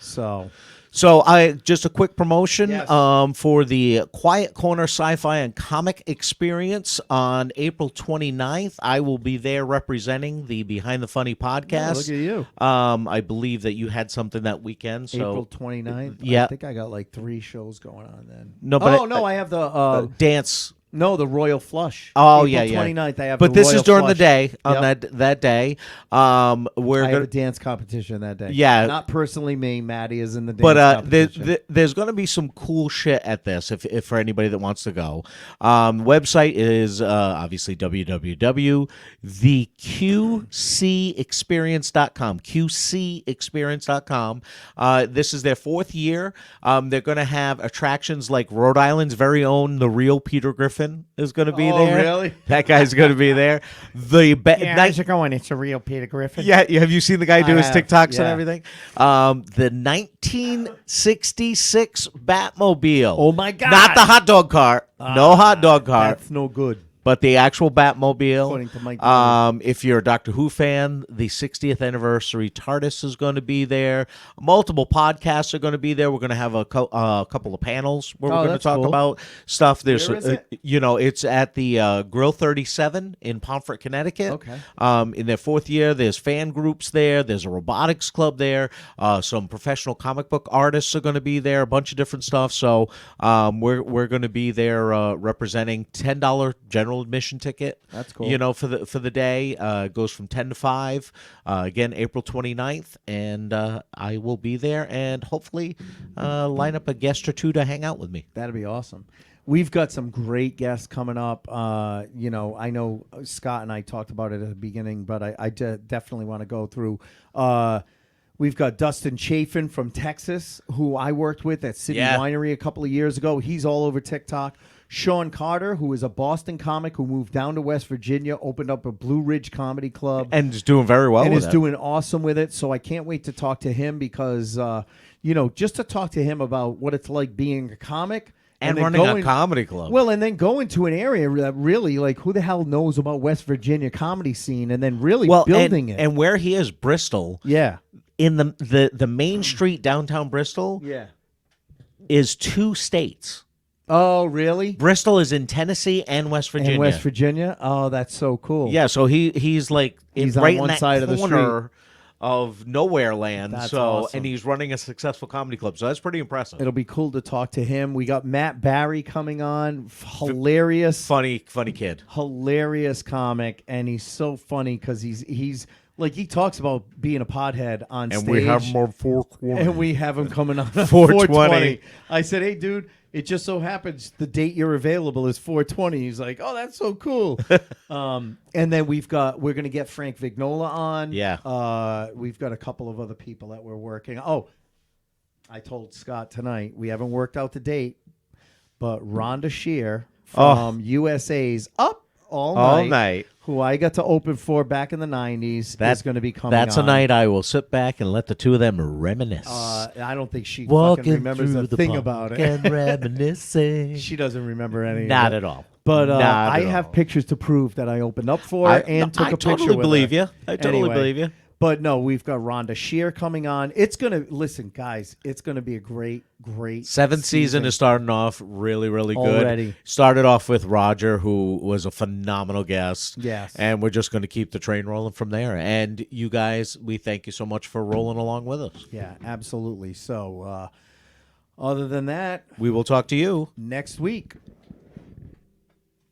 So just a quick promotion Yes. for the Quiet Corner Sci-Fi and Comic Experience on April 29th. I will be there representing the Behind the Funny podcast. Oh, look at you. I believe that you had something that weekend. So April 29th? Yeah. I think I got like 3 shows going on then. No, but I have the dance. No, the Royal Flush. Oh, April yeah. 29th, I have but the this Royal is during Flush. the day, on Yep. that day. I have a dance competition that day. Yeah. Not personally me. Maddie is in the dance But competition. there's going to be some cool shit at this if for anybody that wants to go. Website is obviously www.theqcexperience.com. QCexperience.com. This is their 4th year. They're going to have attractions like Rhode Island's very own The Real Peter Griffin is going to be there. Really? That guy's going to be there. how's it going? It's a real Peter Griffin. Yeah, have you seen the guy do his have, TikToks and yeah. everything? The 1966 Batmobile. Oh my God! Not the hot dog cart. No hot dog cart. That's no good. But the actual Batmobile. According to Mike If you're a Doctor Who fan, the 60th anniversary TARDIS is going to be there. Multiple podcasts are going to be there. We're going to have a couple of panels where we're going to that's talk cool. about stuff. There's, Where is it? It's at the Grill 37 in Pomfret, Connecticut. Okay. In their 4th year, there's fan groups there. There's a robotics club there. Some professional comic book artists are going to be there. A bunch of different stuff. So we're going to be there representing $10 general admission ticket. That's cool. For the day. It goes from 10 to 5. Again, April 29th, and I will be there and hopefully line up a guest or two to hang out with me. That'd be awesome. We've got some great guests coming up. I know Scott and I talked about it at the beginning, but I definitely want to go through. We've got Dustin Chafin from Texas, who I worked with at City Winery a couple of years ago. He's all over TikTok. Sean Carter, who is a Boston comic who moved down to West Virginia, opened up a Blue Ridge Comedy Club. And is doing very well and with is it. doing awesome with it. So I can't wait to talk to him because, just to talk to him about what it's like being a comic. And then running a comedy club. Well, and then going to an area that really, like, who the hell knows about West Virginia comedy scene and then really building it. And where he is, Bristol. Yeah. In the main street downtown Bristol is 2 states. Oh, really? Bristol is in Tennessee and West Virginia. And West Virginia? Oh, that's so cool. Yeah, so he's like He's right on one in that side of the corner of nowhere land. That's so awesome. And he's running a successful comedy club. So that's pretty impressive. It'll be cool to talk to him. We got Matt Barry coming on. Hilarious. Funny kid. Hilarious comic. And he's so funny because he's like, he talks about being a pothead on stage. And we have him on 420. And we have him coming on 420. I said, hey, dude, it just so happens the date you're available is 420. He's like, oh, that's so cool. And then we're going to get Frank Vignola on. Yeah. We've got a couple of other people that we're working. Oh, I told Scott tonight, we haven't worked out the date, but Rhonda Shear from USA's Up All Night. Who I got to open for back in the 90s, is going to be coming That's on. a night I will sit back and let the two of them reminisce. I don't think she Walking fucking remembers through a the thing park about it. and reminiscing. She doesn't remember any Not of it. at all. But Not I at have all. pictures to prove that I opened up for her and took a picture totally with believe her. you. I totally Anyway, believe you. But no, we've got Rhonda Shear coming on. It's gonna listen, guys. It's gonna be a great Seventh season is starting off really, really good. Already. Started off with Roger, who was a phenomenal guest. Yes. And we're just going to keep the train rolling from there. And you guys, we thank you so much for rolling along with us. Yeah, absolutely. So, other than that, We will talk to you next week.